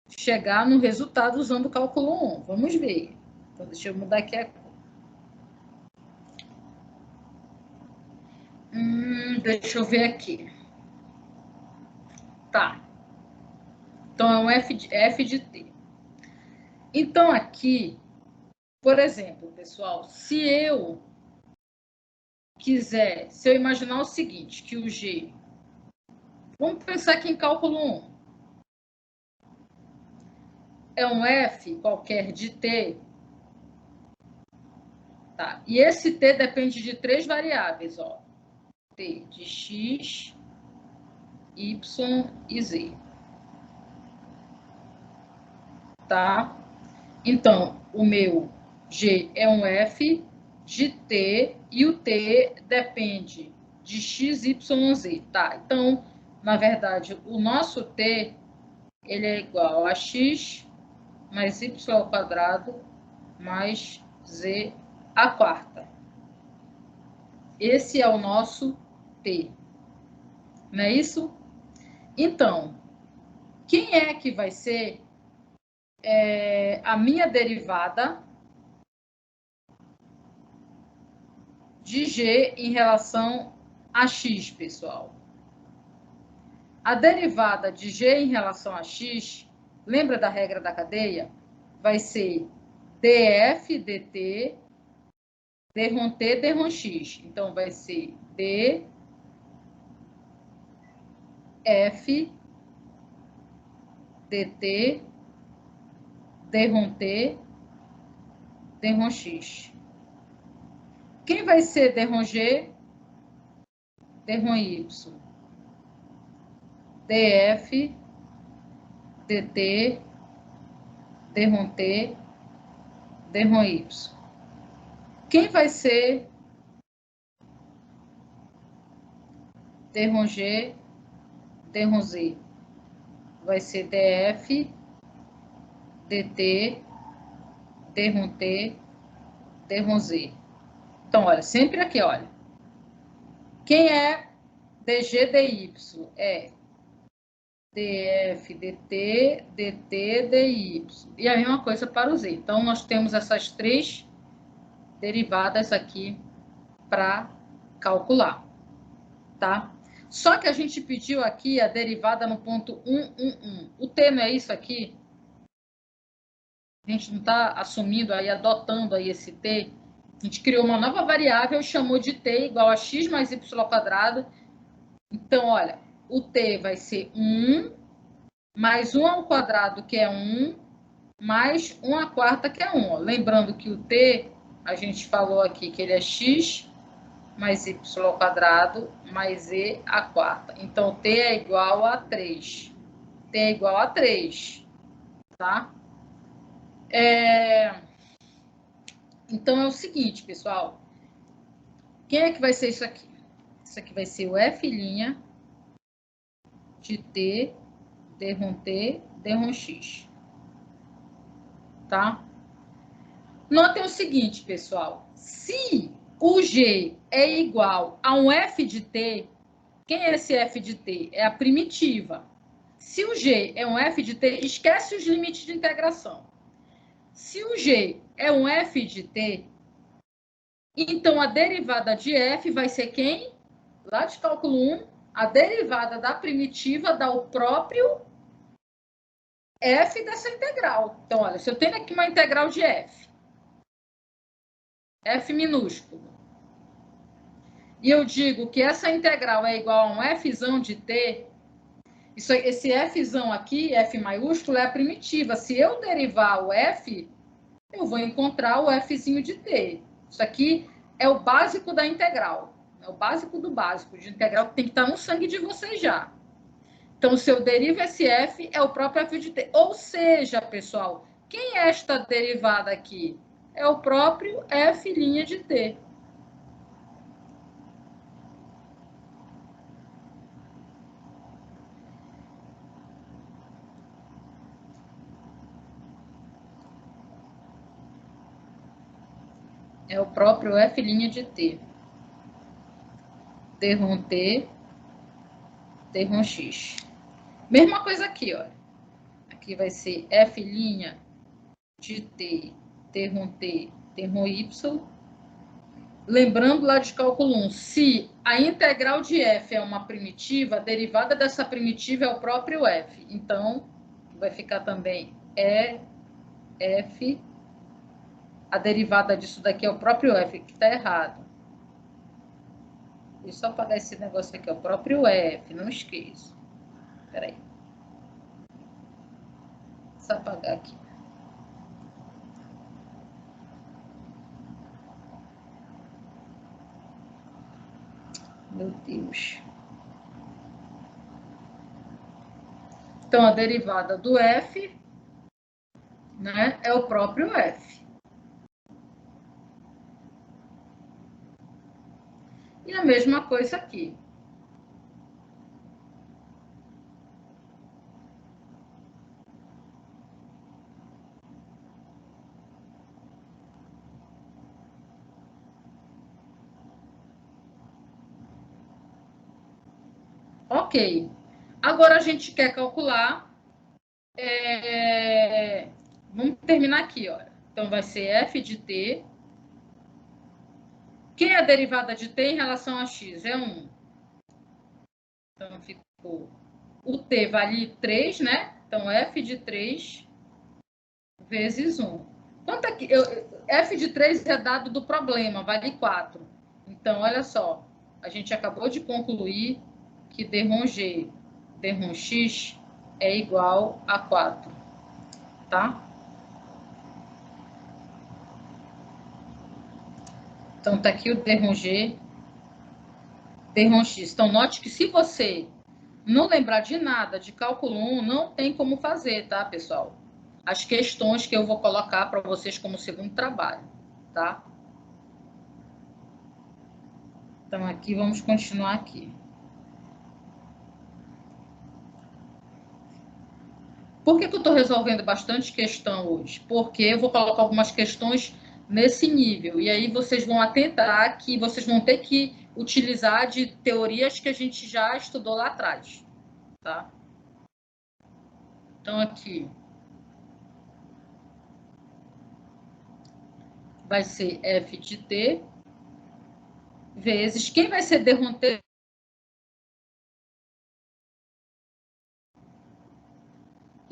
chegar no resultado usando o cálculo 1. Vamos ver. Então, deixa eu mudar aqui a cor. Deixa eu ver aqui. Tá. Então, é um f de t. Então, aqui, por exemplo, pessoal, se eu imaginar o seguinte, que o g... Vamos pensar aqui em cálculo 1. É um f qualquer de t, tá? E esse t depende de três variáveis, ó. T de x, y e z. Tá? Então, o meu G é um F de T e o T depende de x, y, z, tá? Então, na verdade, o nosso T, ele é igual a x mais y ao quadrado mais z à quarta. Esse é o nosso T. Não é isso? Então, quem é que vai ser a minha derivada de G em relação a x, pessoal? A derivada de G em relação a x, lembra da regra da cadeia? Vai ser df dt d t d x. Então, vai ser df dt d t d x. Quem vai ser d g? d y. df dt d t d y. Quem vai ser d g, d z? Vai ser df dt d t d z. Então, olha, sempre aqui, olha. Quem é dg dy? É df dt dt dy. E a mesma coisa para o z. Então, nós temos essas três derivadas aqui para calcular, tá? Só que a gente pediu aqui a derivada no ponto 1, 1, 1. O t não é isso aqui? A gente não está assumindo aí, adotando aí esse t. A gente criou uma nova variável e chamou de t igual a x mais y ao quadrado. Então, olha, o t vai ser 1 mais 1 ao quadrado, que é 1, mais 1 à quarta, que é 1. Lembrando que o t, a gente falou aqui que ele é x mais y ao quadrado mais e à quarta. Então, t é igual a 3. T é igual a 3, tá? Então, é o seguinte, pessoal. Quem é que vai ser isso aqui? Isso aqui vai ser o f' de t, d x. Tá? Notem o seguinte, pessoal. Se o G é igual a um f de t, quem é esse f de t? É a primitiva. Se o G é um f de t, esquece os limites de integração. Se o G é um f de t, então a derivada de f vai ser quem? Lá de cálculo 1, a derivada da primitiva dá o próprio f dessa integral. Então, olha, se eu tenho aqui uma integral de f minúsculo, e eu digo que essa integral é igual a um fzão de t, esse fzão aqui, f maiúsculo, é a primitiva. Se eu derivar o f, eu vou encontrar o fzinho de t. Isso aqui é o básico da integral. É o básico do básico de integral que tem que estar no sangue de vocês já. Então, se eu derivo esse f, é o próprio f de t. Ou seja, pessoal, quem é esta derivada aqui? É o próprio f' de t. É o próprio f' de t. d x. Mesma coisa aqui, ó. Aqui vai ser f' de t, d y. Lembrando lá de cálculo 1, se a integral de f é uma primitiva, a derivada dessa primitiva é o próprio f. Então, vai ficar também f. A derivada disso daqui é o próprio f, que está errado. Deixa eu só apagar esse negócio aqui, é o próprio f, não esqueça. Espera aí. Só apagar aqui. Meu Deus. Então, a derivada do f, né, é o próprio f. E a mesma coisa aqui. Ok. Agora a gente quer calcular. Vamos terminar aqui, olha. Então, vai ser f de t. Quem é a derivada de t em relação a x? É 1. Então, ficou... O t vale 3, né? Então, f de 3 vezes 1. Quanto aqui? F de 3 é dado do problema, vale 4. Então, olha só. A gente acabou de concluir que d G, d x é igual a 4. Tá? Então, tá aqui o d G, d x. Então, note que se você não lembrar de nada de cálculo 1, não tem como fazer, tá, pessoal? As questões que eu vou colocar para vocês como segundo trabalho, tá? Então, aqui, vamos continuar aqui. Por que eu estou resolvendo bastante questão hoje? Porque eu vou colocar algumas questões nesse nível. E aí vocês vão atentar que vocês vão ter que utilizar de teorias que a gente já estudou lá atrás. Tá? Então, aqui vai ser f de t vezes... Quem vai ser d?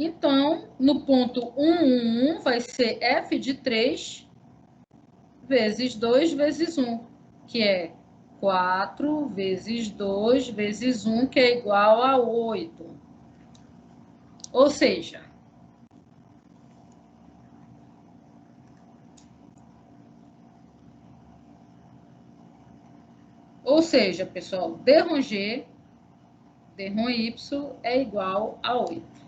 Então, no ponto 1, 1, 1 vai ser f de 3 vezes 2 vezes 1, que é 4 vezes 2 vezes 1, que é igual a 8. Ou seja, pessoal, d G, d Y é igual a 8.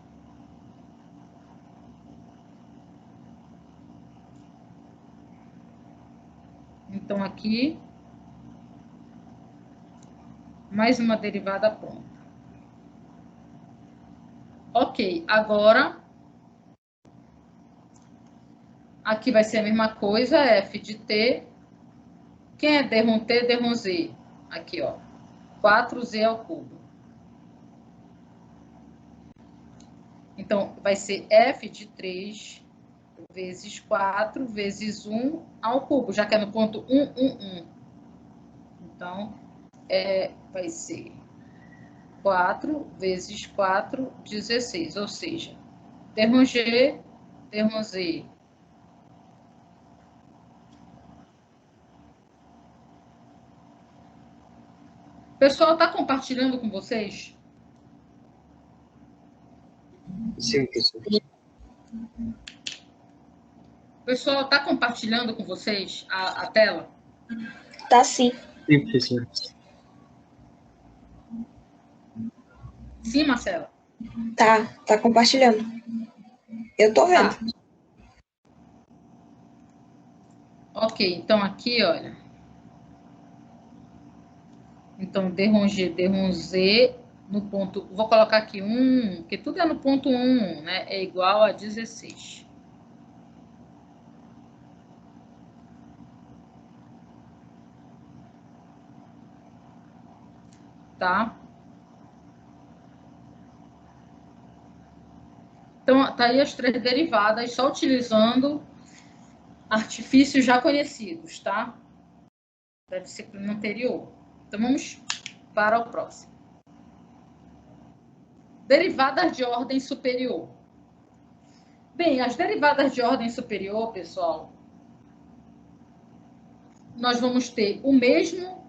Então, aqui, mais uma derivada pronta. Ok, agora, aqui vai ser a mesma coisa, f de t. Quem é d Z? Aqui, ó, 4z ao cubo. Então, vai ser f de 3 vezes 4 vezes 1 ao cubo, já que é no ponto 1, 1, 1. Então, vai ser 4 vezes 4, 16. Ou seja, d G, d Z. O pessoal está compartilhando com vocês? Sim, professor. O pessoal está compartilhando com vocês a tela? Tá sim. Sim, professor. Sim, Marcela? Tá compartilhando. Eu tô vendo. Tá. Ok, então aqui, olha. Então, d G, d Z, no ponto... Vou colocar aqui 1, porque tudo é no ponto 1, né? É igual a 16. Tá? Então, tá aí as 3 derivadas, só utilizando artifícios já conhecidos, tá? Da disciplina anterior. Então, vamos para o próximo. Derivadas de ordem superior. Bem, as derivadas de ordem superior, pessoal, nós vamos ter o mesmo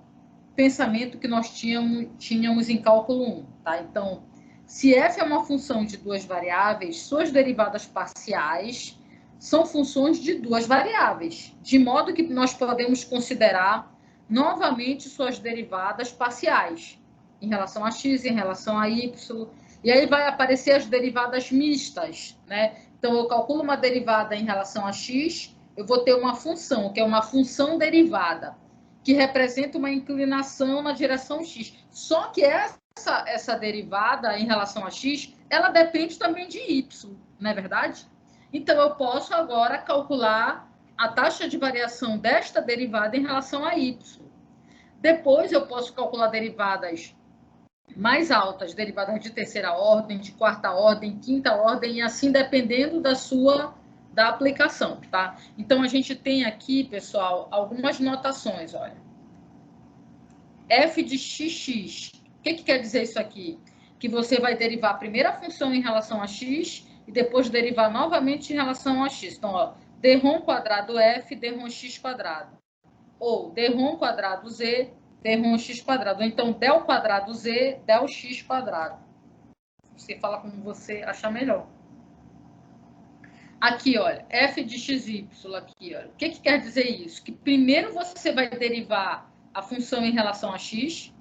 pensamento que nós tínhamos em cálculo 1, tá? Então, se f é uma função de 2 variáveis, suas derivadas parciais são funções de 2 variáveis, de modo que nós podemos considerar novamente suas derivadas parciais, em relação a x, em relação a y, e aí vai aparecer as derivadas mistas, né? Então, eu calculo uma derivada em relação a x, eu vou ter uma função, que é uma função derivada. que representa uma inclinação na direção x. Só que essa derivada em relação a x, ela depende também de y, não é verdade? Então, eu posso agora calcular a taxa de variação desta derivada em relação a y. Depois, eu posso calcular derivadas mais altas, derivadas de terceira ordem, de quarta ordem, quinta ordem, e assim dependendo da aplicação, tá? Então, a gente tem aqui, pessoal, algumas notações, olha. F de xx. O que quer dizer isso aqui? Que você vai derivar a primeira função em relação a x e depois derivar novamente em relação a x. Então, ó, d-rom quadrado f, d-rom x quadrado. Ou d-rom quadrado z, d-rom x quadrado. Ou então, del quadrado z, del x quadrado. Você fala como você achar melhor. Aqui, olha, f de xy, aqui, olha. O que quer dizer isso? Que primeiro você vai derivar a função em relação a x,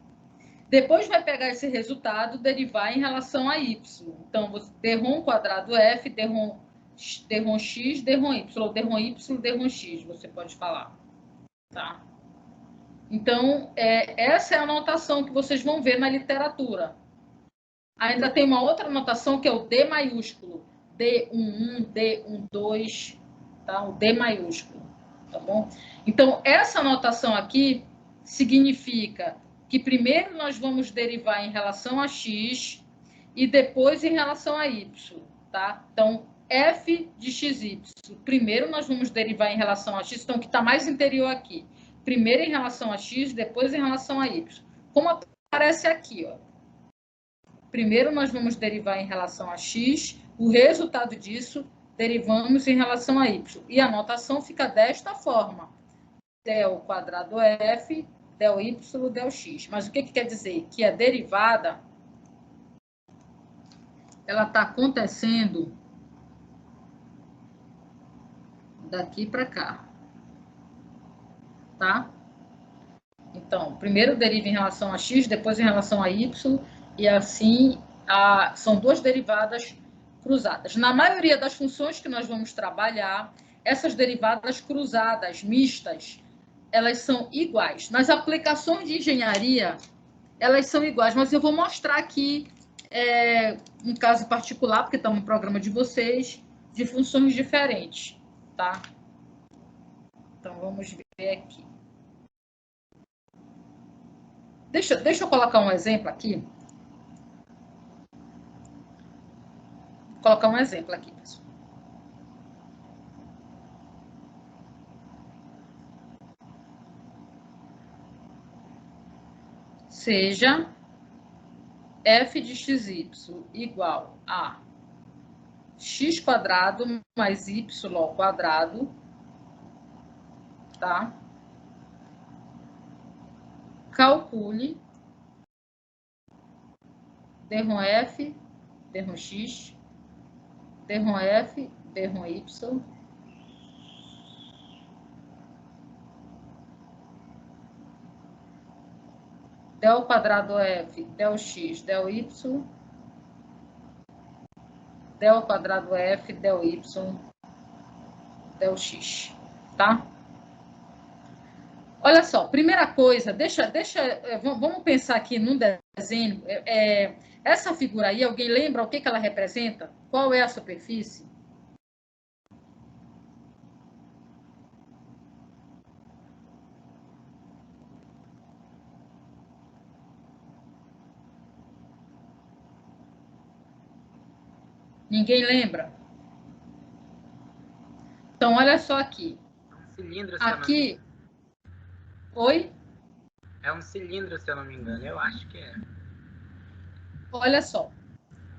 depois vai pegar esse resultado, derivar em relação a y. Então, d-rom quadrado f, d-rom x, d-rom y, ou d-rom y, d-rom x, você pode falar. Tá? Então, essa é a notação que vocês vão ver na literatura. Ainda tem uma outra notação que é o D maiúsculo. D11, D12, tá? O D maiúsculo, tá bom? Então, essa notação aqui significa que primeiro nós vamos derivar em relação a x e depois em relação a y, tá? Então, f de xy. Primeiro nós vamos derivar em relação a x, então que está mais interior aqui. Primeiro em relação a x, depois em relação a y. Como aparece aqui, ó. Primeiro nós vamos derivar em relação a x, o resultado disso derivamos em relação a y. E a notação fica desta forma. Del quadrado f, del y, del x. Mas o que quer dizer? Que a derivada ela está acontecendo daqui para cá. Tá? Então, primeiro deriva em relação a x, depois em relação a y, e assim são duas derivadas cruzadas. Na maioria das funções que nós vamos trabalhar, essas derivadas cruzadas, mistas, elas são iguais. Nas aplicações de engenharia, elas são iguais, mas eu vou mostrar aqui um caso particular, porque está no programa de vocês, de funções diferentes, tá? Então, vamos ver aqui. Deixa eu colocar um exemplo aqui. Vou colocar um exemplo aqui, pessoal. Seja f de xy igual a x quadrado mais y ao quadrado, tá? Calcule d-rom f, d-rom x, d-rom f, d-rom y, del quadrado f, del x, del y, del quadrado f, del y, del x, tá? Olha só, primeira coisa, vamos pensar aqui num desenho. Essa figura aí, alguém lembra o que ela representa? Qual é a superfície? Ninguém lembra? Então, olha só aqui. É um cilindro, aqui. Oi? É um cilindro, se eu não me engano. Eu acho que é. Olha só.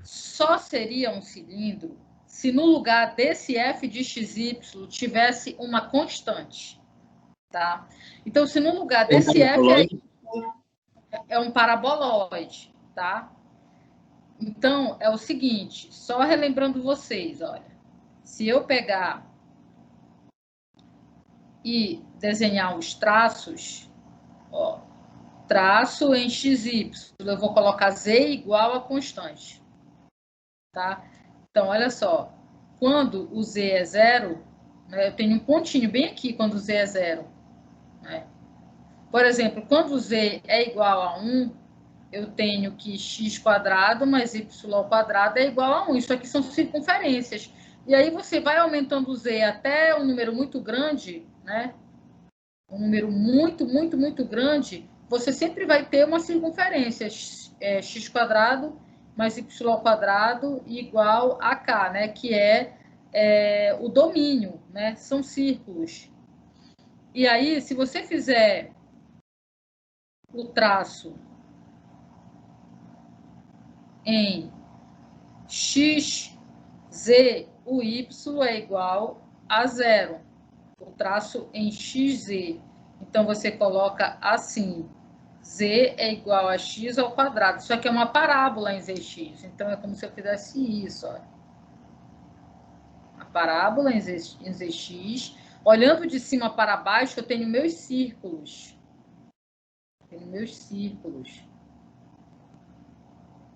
Só seria um cilindro se no lugar desse f de xy tivesse uma constante. Tá? Então, se no lugar desse f aí, é um paraboloide, tá? Então, é o seguinte, só relembrando vocês, olha. Se eu pegar e desenhar os traços, ó, traço em xy, eu vou colocar z igual a constante, tá? Então, olha só, quando o z é zero, né, eu tenho um pontinho bem aqui quando o z é zero, né? Por exemplo, quando z é igual a 1, eu tenho que x² mais y² é igual a 1. Isso aqui são circunferências. E aí você vai aumentando o z até um número muito grande, né? Um número muito, muito, muito grande, você sempre vai ter uma circunferência, x² mais y² igual a k, né? Que é o domínio, né? São círculos. E aí, se você fizer o traço em x, z, o y é igual a 0. O traço em xz. Então, você coloca assim, z é igual a x². Isso aqui é uma parábola em zx. Então, é como se eu fizesse isso, ó. A parábola em zx. Olhando de cima para baixo, eu tenho meus círculos.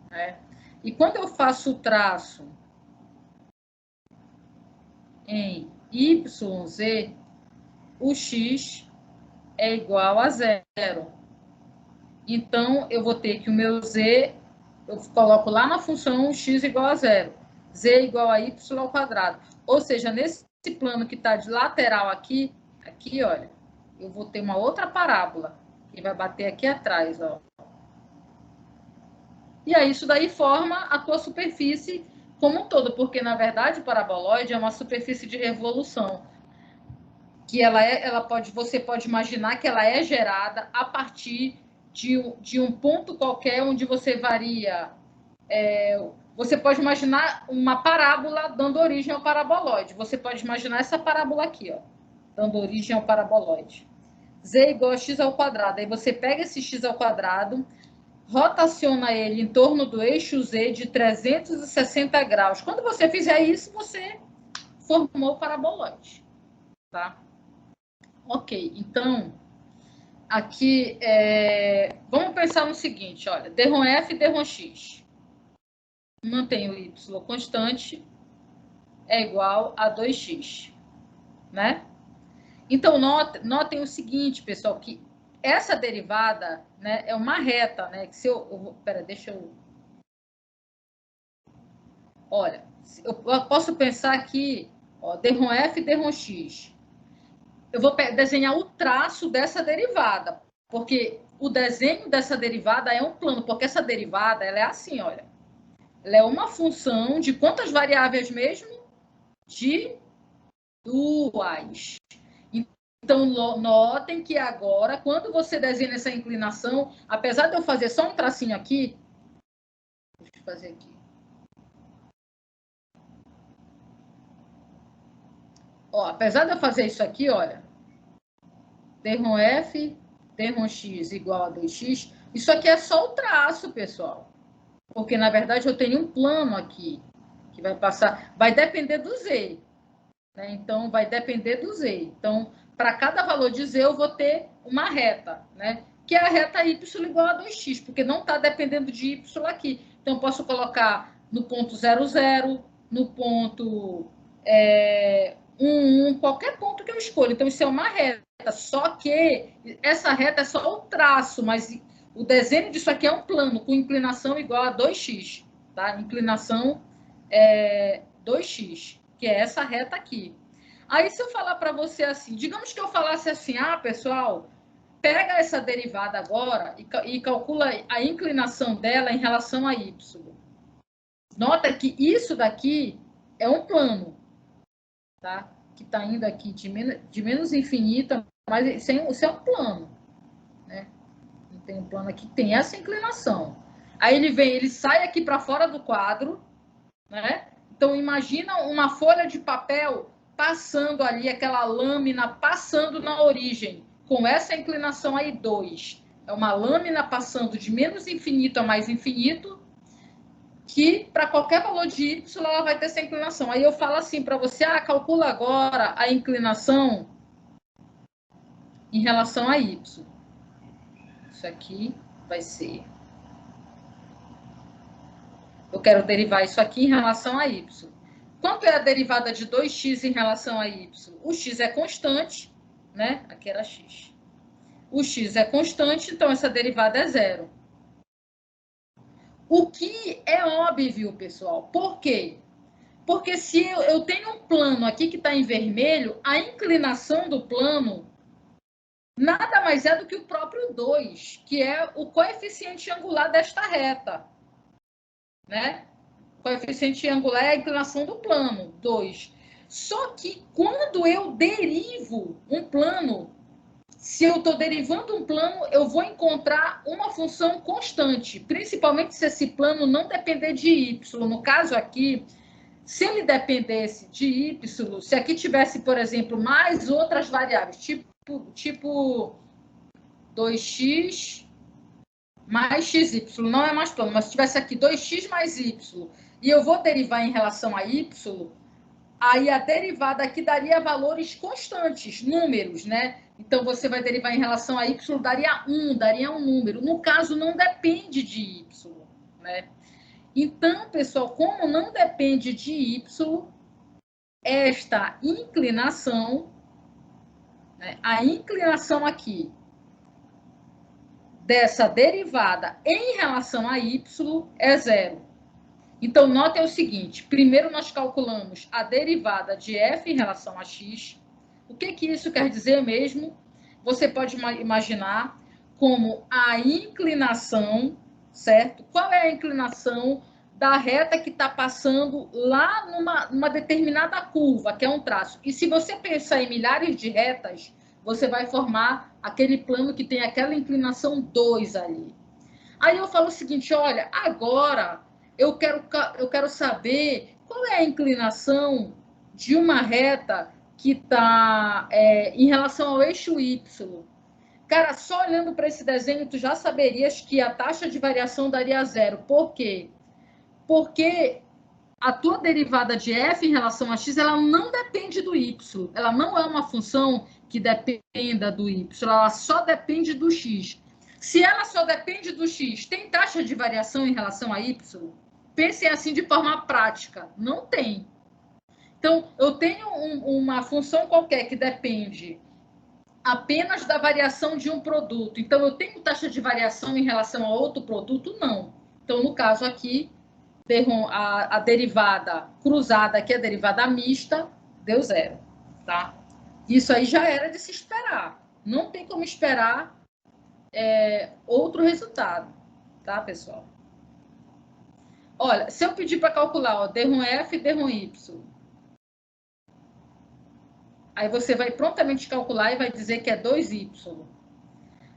Né? E quando eu faço o traço em YZ, o x é igual a 0. Então, eu vou ter que o meu z, eu coloco lá na função x igual a 0. Z igual a y². Ou seja, nesse plano que está de lateral aqui, olha, eu vou ter uma outra parábola, que vai bater aqui atrás, ó. E aí, isso daí forma a tua superfície como um todo, porque, na verdade, o paraboloide é uma superfície de revolução, que você pode imaginar que ela é gerada a partir de um ponto qualquer onde você varia. Você pode imaginar uma parábola dando origem ao paraboloide. Você pode imaginar essa parábola aqui, ó, dando origem ao paraboloide. Z igual a x². Aí você pega esse x², rotaciona ele em torno do eixo Z de 360 graus. Quando você fizer isso, você formou o paraboloide. Tá? Ok, então, aqui, vamos pensar no seguinte, olha, d∠f e d∠x. Mantém o y constante, é igual a 2x, né? Então, notem o seguinte, pessoal, que essa derivada, né, é uma reta, né? Que se deixa eu... Olha, eu posso pensar aqui, ó, d∠f e d∠x. Eu vou desenhar o traço dessa derivada, porque o desenho dessa derivada é um plano, porque essa derivada, ela é assim, olha. Ela é uma função de quantas variáveis mesmo? De 2. Então, notem que agora, quando você desenha essa inclinação, apesar de eu fazer só um tracinho aqui, deixa eu fazer aqui. Ó, apesar de eu fazer isso aqui, olha, d∠f, d∠x igual a 2x, isso aqui é só o traço, pessoal. Porque, na verdade, eu tenho um plano aqui, que vai passar, vai depender do z. Né? Então, vai depender do z. Então, para cada valor de z, eu vou ter uma reta, né? Que é a reta y igual a 2x, porque não está dependendo de y aqui. Então, eu posso colocar no ponto 0, 0, no ponto 1, 1, qualquer ponto que eu escolha. Então, isso é uma reta. Só que essa reta é só o traço, mas o desenho disso aqui é um plano com inclinação igual a 2x. Tá? Inclinação 2x, que é essa reta aqui. Aí, se eu falar para você assim, digamos que eu falasse assim, pessoal, pega essa derivada agora e calcula a inclinação dela em relação a y. Nota que isso daqui é um plano, tá? Que está indo aqui de menos infinito, mas isso é um plano, né? Tem um plano aqui que tem essa inclinação. Aí ele sai aqui para fora do quadro, né? Então, imagina uma folha de papel passando ali, aquela lâmina passando na origem, com essa inclinação aí, 2. É uma lâmina passando de menos infinito a mais infinito, que para qualquer valor de y, ela vai ter essa inclinação. Aí eu falo assim para você, calcula agora a inclinação em relação a y. Isso aqui vai ser... Eu quero derivar isso aqui em relação a y. Quanto é a derivada de 2x em relação a y? O x é constante, né? Aqui era x. o x é constante, então essa derivada é zero. O que é óbvio, pessoal. Por quê? Porque se eu tenho um plano aqui que está em vermelho, a inclinação do plano nada mais é do que o próprio 2, que é o coeficiente angular desta reta. Né? O coeficiente angular é a inclinação do plano, 2. Só que quando eu derivo um plano, se eu estou derivando um plano, eu vou encontrar uma função constante, principalmente se esse plano não depender de y. No caso aqui, se ele dependesse de y, se aqui tivesse, por exemplo, mais outras variáveis, tipo 2x mais xy, não é mais plano, mas se tivesse aqui 2x mais y, e eu vou derivar em relação a y, aí a derivada aqui daria valores constantes, números, né? Então, você vai derivar em relação a y, daria um número. No caso, não depende de y, né? Então, pessoal, como não depende de y, esta inclinação, né, a inclinação aqui dessa derivada em relação a y é zero. Então, notem o seguinte, primeiro nós calculamos a derivada de f em relação a x. O que isso quer dizer mesmo? Você pode imaginar como a inclinação, certo? Qual é a inclinação da reta que está passando lá numa determinada curva, que é um traço. E se você pensar em milhares de retas, você vai formar aquele plano que tem aquela inclinação 2 ali. Aí eu falo o seguinte, olha, agora eu quero saber qual é a inclinação de uma reta que está em relação ao eixo y. Cara, só olhando para esse desenho, tu já saberias que a taxa de variação daria zero. Por quê? Porque a tua derivada de f em relação a x, ela não depende do y. Ela não é uma função que dependa do y, ela só depende do x. Se ela só depende do x, tem taxa de variação em relação a y? Pensem assim de forma prática. Não tem. Então, eu tenho uma função qualquer que depende apenas da variação de um produto. Então, eu tenho taxa de variação em relação a outro produto? Não. Então, no caso aqui, a derivada cruzada, que é a derivada mista, deu zero. Tá? Isso aí já era de se esperar. Não tem como esperar outro resultado. Tá, pessoal? Olha, se eu pedir para calcular, ó, d1f e d1y, aí você vai prontamente calcular e vai dizer que é 2y.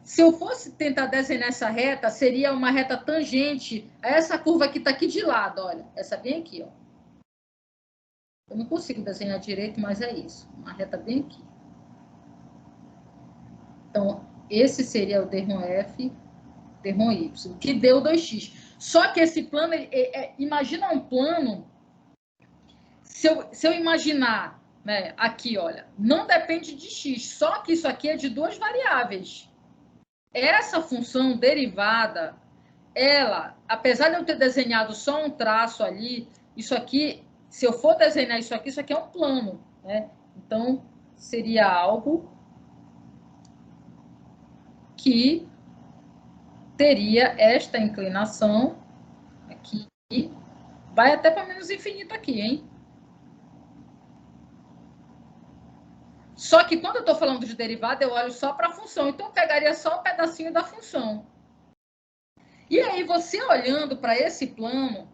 Se eu fosse tentar desenhar essa reta, seria uma reta tangente a essa curva que está aqui de lado, olha. Essa bem aqui, ó. Eu não consigo desenhar direito, mas é isso. Uma reta bem aqui. Então, esse seria o d1f, d1y, que deu 2x. Só que esse plano, imagina um plano, se eu imaginar, né, aqui, olha, não depende de x, só que isso aqui é de duas variáveis. Essa função derivada, ela, apesar de eu ter desenhado só um traço ali, isso aqui, se eu for desenhar isso aqui é um plano, né? Então, seria algo que teria esta inclinação aqui, vai até para menos infinito aqui, hein? Só que quando eu estou falando de derivada, eu olho só para a função. Então, eu pegaria só um pedacinho da função. E aí, você olhando para esse plano,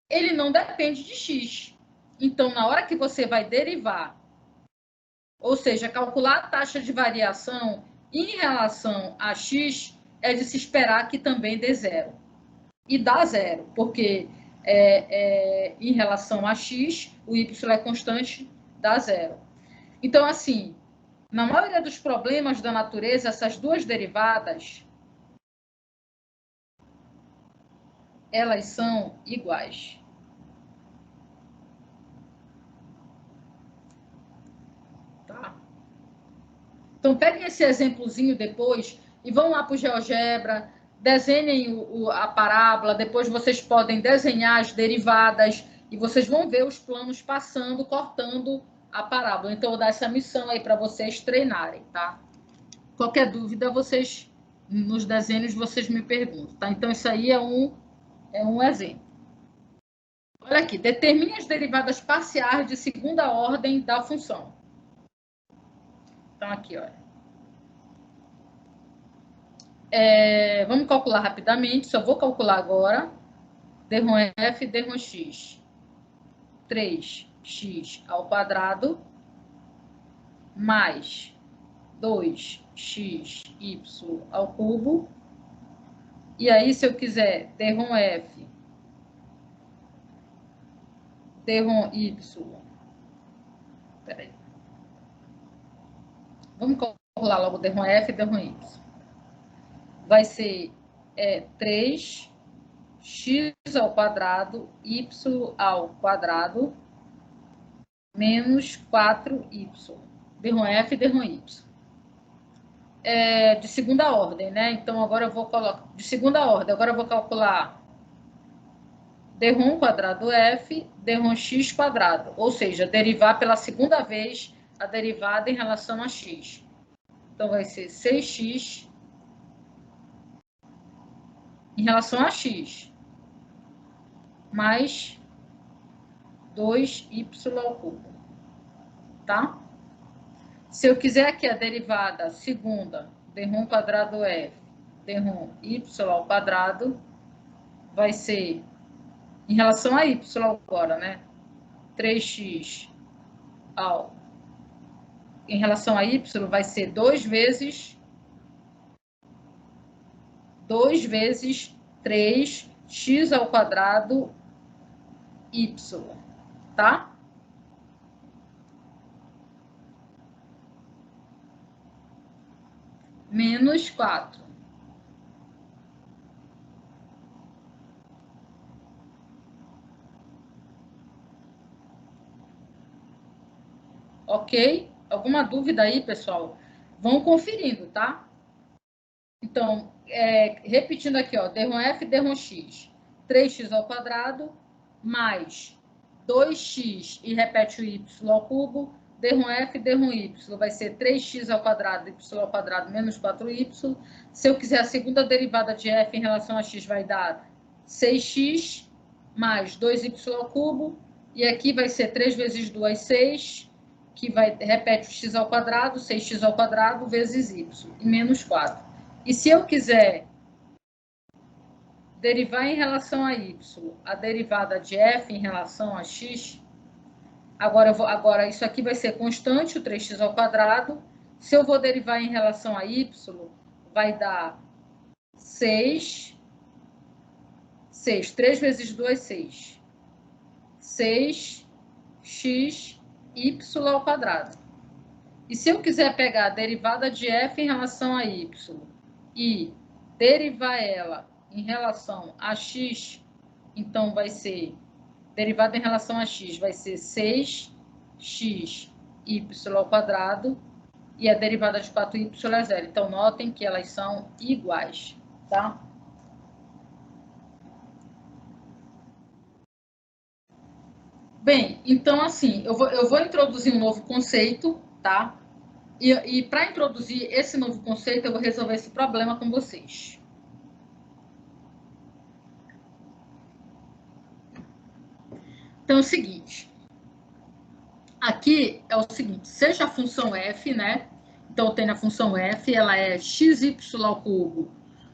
ele não depende de x. Então, na hora que você vai derivar, ou seja, calcular a taxa de variação em relação a x, é de se esperar que também dê zero. E dá zero, porque em relação a x, o y é constante, dá zero. Então, assim, na maioria dos problemas da natureza, essas duas derivadas, elas são iguais. Tá? Então, peguem esse exemplozinho depois e vão lá para o GeoGebra, desenhem a parábola, depois vocês podem desenhar as derivadas e vocês vão ver os planos passando, cortando a parábola. Então, eu vou dar essa missão aí para vocês treinarem, tá? Qualquer dúvida, vocês, nos desenhos, vocês me perguntam, tá? Então, isso aí é um exemplo. Olha aqui, determine as derivadas parciais de segunda ordem da função. Então, aqui, olha. Vamos calcular rapidamente, só vou calcular agora. D/f, D/x. 3x ao quadrado mais 2xy ao cubo. E aí, se eu quiser D/f, D/y. Peraí. Vamos calcular logo D/f e D/y. Vai ser 3x ao quadrado, y ao quadrado, menos 4y. D/f e D/y. De segunda ordem, né? Então, agora eu vou colocar... De segunda ordem, agora eu vou calcular D/1 quadrado f, D/x quadrado. Ou seja, derivar pela segunda vez a derivada em relação a x. Então, vai ser 6x em relação a x, mais 2y ao cubo, tá? Se eu quiser aqui a derivada segunda, D/1 quadrado f, D/1 y ao quadrado, vai ser, em relação a y agora, né? 3x em relação a y, vai ser 2 vezes 3x ao quadrado y, tá? Menos 4. Ok? Alguma dúvida aí, pessoal? Vão conferindo, tá? Então, repetindo aqui, ó, D/f, D/x. 3x ao quadrado, mais 2x, e repete o y ao cubo, D/f, D/y. Vai ser 3x ao quadrado, y ao quadrado, menos 4y. Se eu quiser a segunda derivada de f em relação a x, vai dar 6x, mais 2y ao cubo. E aqui vai ser 3 vezes 2, 6, que repete o x ao quadrado, 6x ao quadrado, vezes y, e menos 4. E se eu quiser derivar em relação a y a derivada de f em relação a x, agora isso aqui vai ser constante, o 3x ao quadrado. Se eu vou derivar em relação a y, vai dar 6, 3 vezes 2, 6. 6x y ao quadrado. E se eu quiser pegar a derivada de f em relação a y e derivar ela em relação a x, então vai ser, derivada em relação a x, vai ser 6xy ao quadrado, e a derivada de 4y é zero. Então, notem que elas são iguais, tá? Bem, então, assim, eu vou introduzir um novo conceito, tá? E para introduzir esse novo conceito, eu vou resolver esse problema com vocês. Então, é o seguinte. Aqui é o seguinte, seja a função f, né? Então, eu tenho a função f, ela é xy ao cubo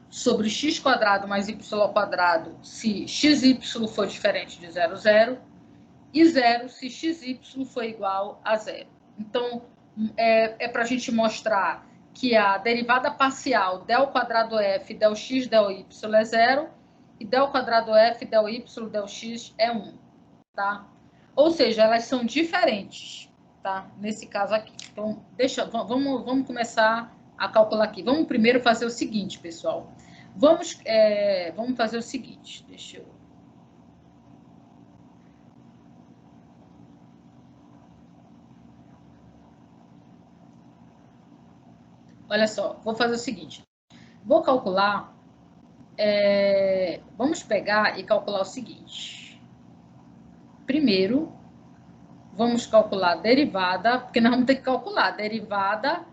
sobre x quadrado mais y ao quadrado, se xy for diferente de 0, 0, e 0 se xy for igual a 0. Então, para a gente mostrar que a derivada parcial del quadrado f, del x, del y é 0, e del quadrado f, del y, del x é 1, tá? Ou seja, elas são diferentes, tá? Nesse caso aqui. Então, vamos começar a calcular aqui. Vamos primeiro fazer o seguinte, pessoal. Vamos fazer o seguinte, deixa eu... Olha só, vou fazer o seguinte. Vou calcular... vamos pegar e calcular o seguinte. Primeiro, vamos calcular a derivada, porque nós vamos ter que calcular a derivada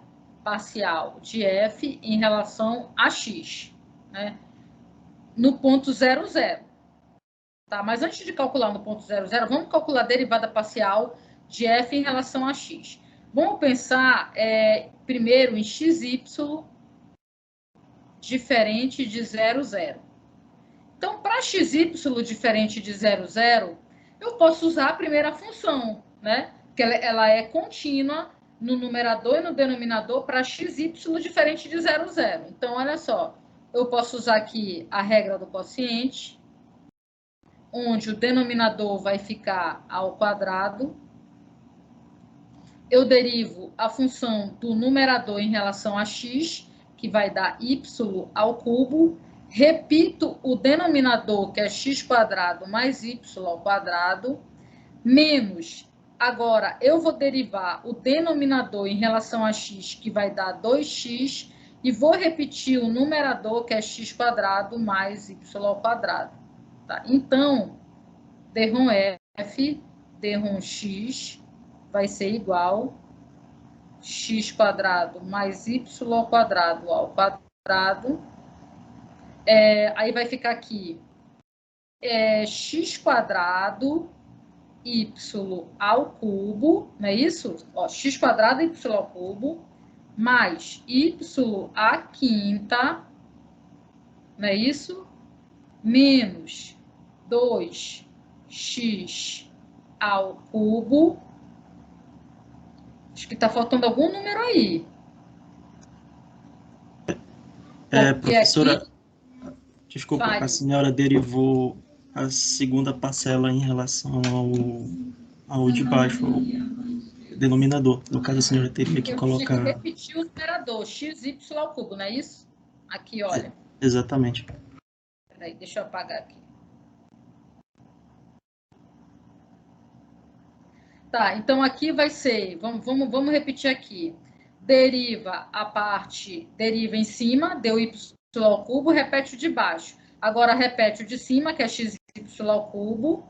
parcial de f em relação a x, né? No ponto 0, 0. Tá? Mas antes de calcular no ponto 0, 0, vamos calcular a derivada parcial de f em relação a x. Vamos pensar primeiro em xy diferente de 0, 0. Então, para xy diferente de 0, 0, eu posso usar a primeira função, né? Que ela é contínua no numerador e no denominador para xy diferente de 0, 0. Então, olha só, eu posso usar aqui a regra do quociente, onde o denominador vai ficar ao quadrado. Eu derivo a função do numerador em relação a x, que vai dar y ao cubo. Repito o denominador, que é x² mais y ao quadrado, menos, agora eu vou derivar o denominador em relação a x, que vai dar 2x, e vou repetir o numerador, que é x² mais y ao quadrado. Tá? Então, d/ρ f, d/ρ x, vai ser igual x² mais y ao quadrado. Aí vai ficar aqui x² y ao cubo, não é isso? Ó, x² y ao cubo, mais y à quinta, não é isso? Menos 2x ao cubo. Acho que está faltando algum número aí. Professora, aqui, desculpa, vale. A senhora derivou a segunda parcela em relação ao de baixo, ao denominador. No caso, a senhora teria que colocar... Eu repetir o numerador, xy ao cubo, não é isso? Aqui, olha. Exatamente. Peraí, deixa eu apagar aqui. Tá, então aqui vai ser, vamos repetir aqui. Deriva em cima, deu y ao cubo, repete o de baixo. Agora repete o de cima, que é xy ao cubo.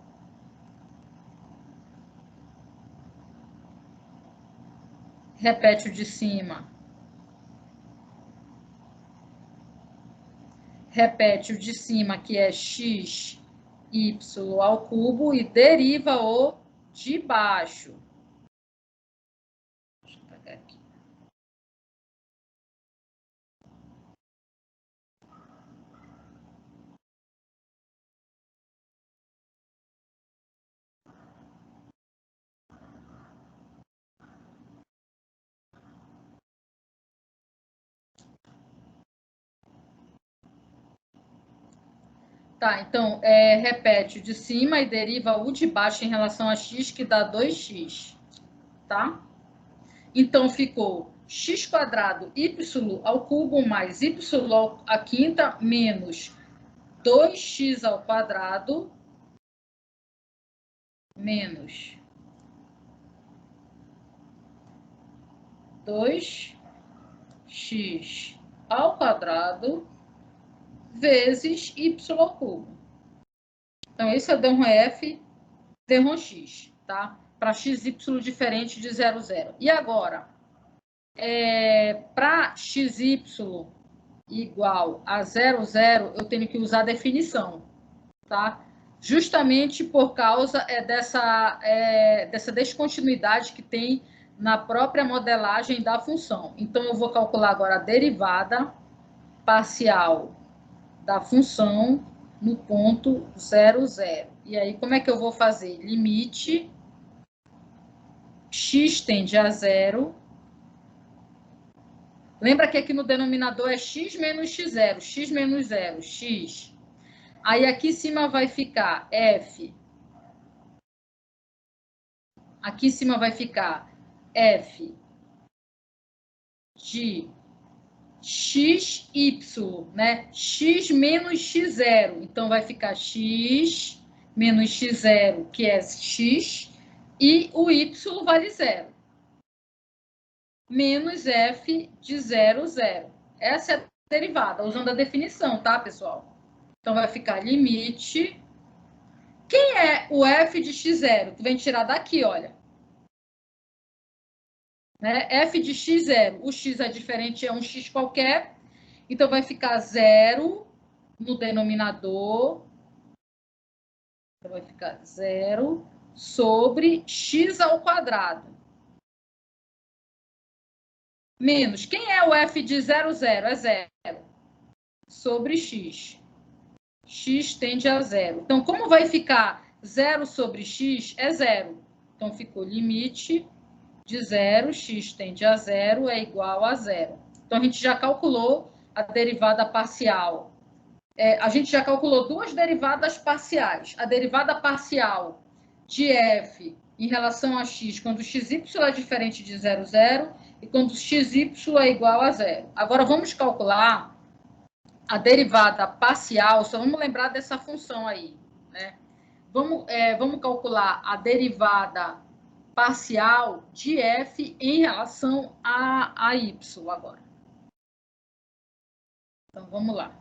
Repete o de cima. Repete o de cima, que é xy ao cubo, e deriva o de baixo. Deixa eu pegar aqui. Tá, então, repete o de cima e deriva o de baixo em relação a x, que dá 2x, tá? Então, ficou x² y ao cubo mais y à quinta menos 2x ao quadrado menos 2x ao quadrado vezes y ao cubo. Então, esse é o d/ρ f, d/ρ x, tá? Para xy diferente de 0, 0. E agora, para xy igual a 0, 0, eu tenho que usar a definição, tá? Justamente por causa dessa descontinuidade que tem na própria modelagem da função. Então, eu vou calcular agora a derivada parcial da função no ponto 0, 0. E aí, como é que eu vou fazer? Limite, x tende a 0. Lembra que aqui no denominador é x menos x0, x menos 0, x. Aí aqui em cima vai ficar f. Aqui em cima vai ficar f de xy, né? X menos x0. Então, vai ficar x menos x0, que é x, e o y vale 0. Menos f de 0, 0. Essa é a derivada, usando a definição, tá, pessoal? Então, vai ficar limite. Quem é o f de x0? Que vem tirar daqui, olha. né? F de x, 0. O x é diferente, é um x qualquer. Então, vai ficar 0 no denominador. Então, vai ficar 0 sobre x ao quadrado. Menos. Quem é o f de 0, 0? É 0. Sobre x. X tende a 0. Então, como vai ficar 0 sobre x? É 0. Então, ficou limite de 0, x tende a 0 é igual a 0. Então, a gente já calculou a derivada parcial. A gente já calculou duas derivadas parciais. A derivada parcial de f em relação a x, quando xy é diferente de 0, 0, e quando xy é igual a 0. Agora, vamos calcular derivada parcial, só vamos lembrar dessa função aí, né? Vamos calcular a derivada parcial de f em relação a y agora. Então, vamos lá.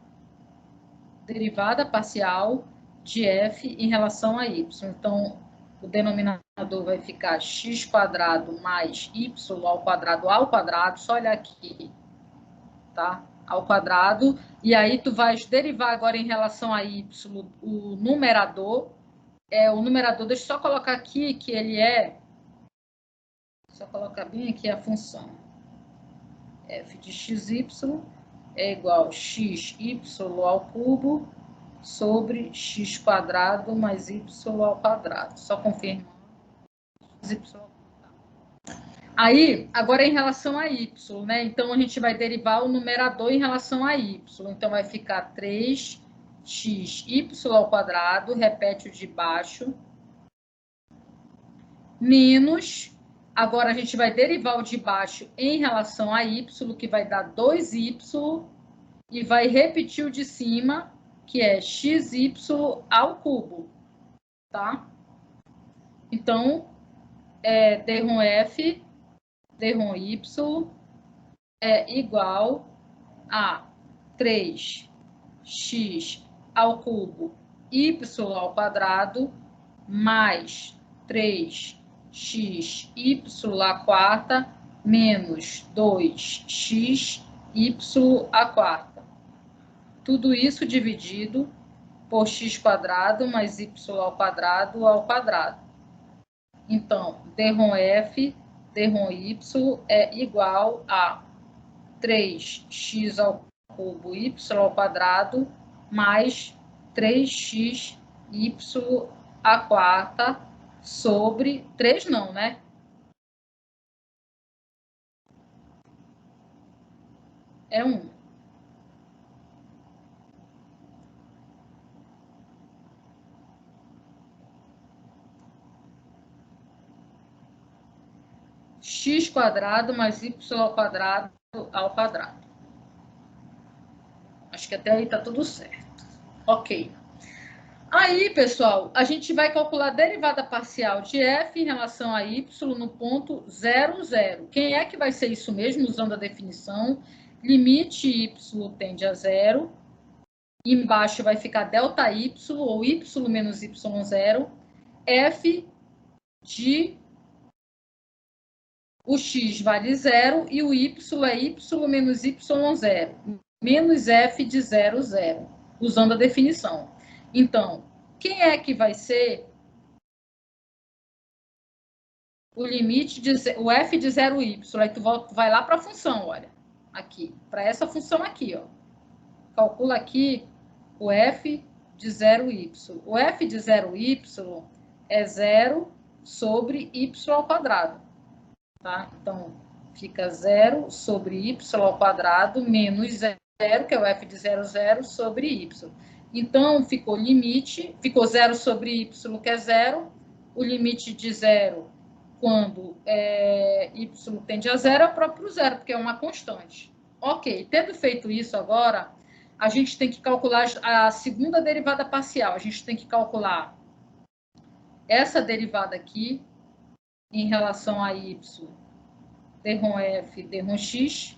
Derivada parcial de f em relação a y. Então, o denominador vai ficar x² mais y ao quadrado, só olhar aqui, tá? Ao quadrado, e aí tu vais derivar agora em relação a y o numerador. O numerador, deixa eu só colocar aqui que ele só colocar bem aqui a função. F de xy é igual a xy ao cubo sobre x² mais y ao quadrado. Só confirmando. Aí, agora em relação a y, né? Então, a gente vai derivar o numerador em relação a y. Então, vai ficar 3xy ao quadrado, repete o de baixo, menos, agora a gente vai derivar o de baixo em relação a y, que vai dar 2y, e vai repetir o de cima, que é xy ao cubo, tá? Então, d f d y é igual a 3x ao cubo y ao quadrado mais 3xy à quarta menos 2xy à quarta. Tudo isso dividido por x² mais y ao quadrado. Então, d/f, d/y é igual a 3x ao cubo y ao quadrado mais 3xy à quarta sobre 3 não, né? É 1. x² mais y ao quadrado. Acho que até aí tá tudo certo. Ok. Aí, pessoal, a gente vai calcular a derivada parcial de f em relação a y no ponto 0, 0. Quem é que vai ser isso mesmo, usando a definição? Limite y tende a 0. Embaixo vai ficar ΔY, ou y menos y0. F de... O x vale 0 e o y é y menos y0. Menos f de 0, 0. Usando a definição. Então, quem é que vai ser o limite de o f de 0y? Aí tu vai lá para a função, olha. Aqui, para essa função aqui, ó. Calcula aqui o f de 0y. O f de 0y é 0 sobre y ao quadrado. Tá? Então, fica 0 sobre y ao quadrado menos 0, que é o f de 0, 0 sobre y. Então, ficou limite, ficou 0 sobre y, que é 0. O limite de 0, quando y tende a 0, é o próprio 0, porque é uma constante. Ok, tendo feito isso agora, a gente tem que calcular a segunda derivada parcial. A gente tem que calcular essa derivada aqui em relação a y, d/f, d/x,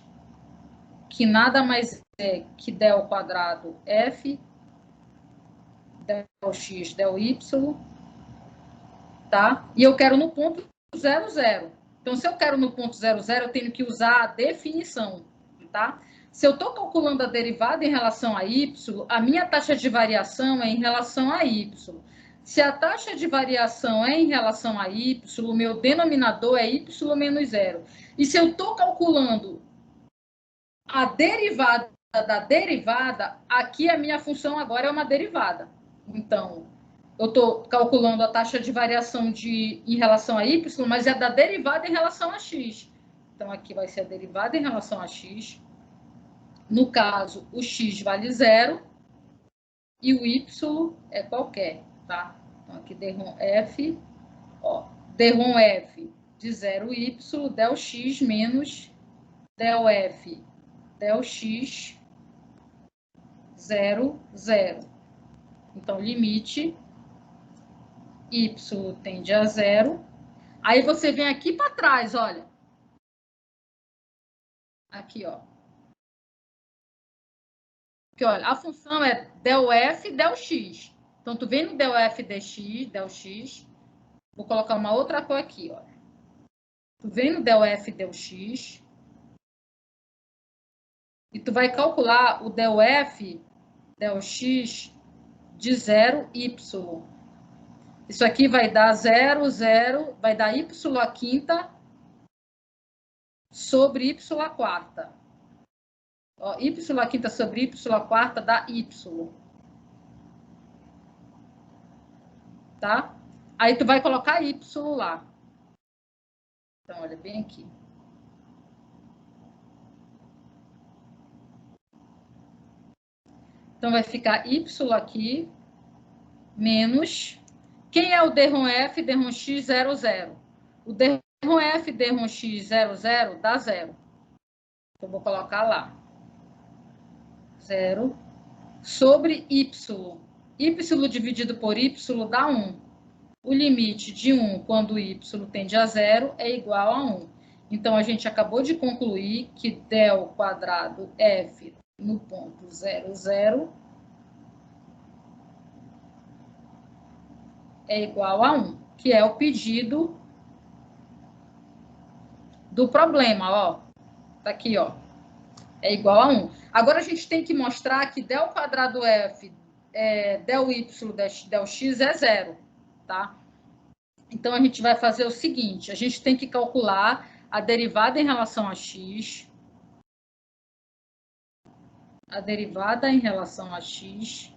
que nada mais é que del² f, del x, del y, tá? E eu quero no ponto 0, 0. Então, se eu quero no ponto 00, eu tenho que usar a definição, tá? Se eu estou calculando a derivada em relação a y, a minha taxa de variação é em relação a y. Se a taxa de variação é em relação a y, o meu denominador é y menos 0. E se eu estou calculando a derivada da derivada, aqui a minha função agora é uma derivada. Então, eu estou calculando a taxa de variação em relação a y, mas é da derivada em relação a x. Então, aqui vai ser a derivada em relação a x. No caso, o x vale 0 e o y é qualquer, tá? Então, aqui derrom f, ó, derrom f de 0y, del x menos del f, del x, 0, 0. Então, limite y tende a 0. Aí você vem aqui para trás, olha. Aqui, ó. Porque, olha, a função é del f, del x. Então, tu vem no del f dx, del x. Vou colocar uma outra cor aqui, ó. Tu vem no del f, del x. E tu vai calcular o del f, del x de 0y. Isso aqui vai dar 0, 0, vai dar y à quinta sobre y à quarta. Ó, y à quinta sobre y à quarta dá y. Tá? Aí tu vai colocar y lá. Então, olha bem aqui. Então, vai ficar y aqui, menos... Quem é o derrom f, derrom x, 0, 0? O derrom f, derrom x, 0, 0, dá 0. Eu vou colocar lá. 0 sobre y. Y dividido por y dá 1. O limite de 1 quando y tende a 0 é igual a 1. Então, a gente acabou de concluir que del quadrado f no ponto 0, 0 é igual a 1, que é o pedido do problema, ó. Tá aqui, ó. É igual a 1. Agora, a gente tem que mostrar que del quadrado f, del y, del x é 0, tá? Então, a gente vai fazer o seguinte, a gente tem que calcular a derivada em relação a x, a derivada em relação a x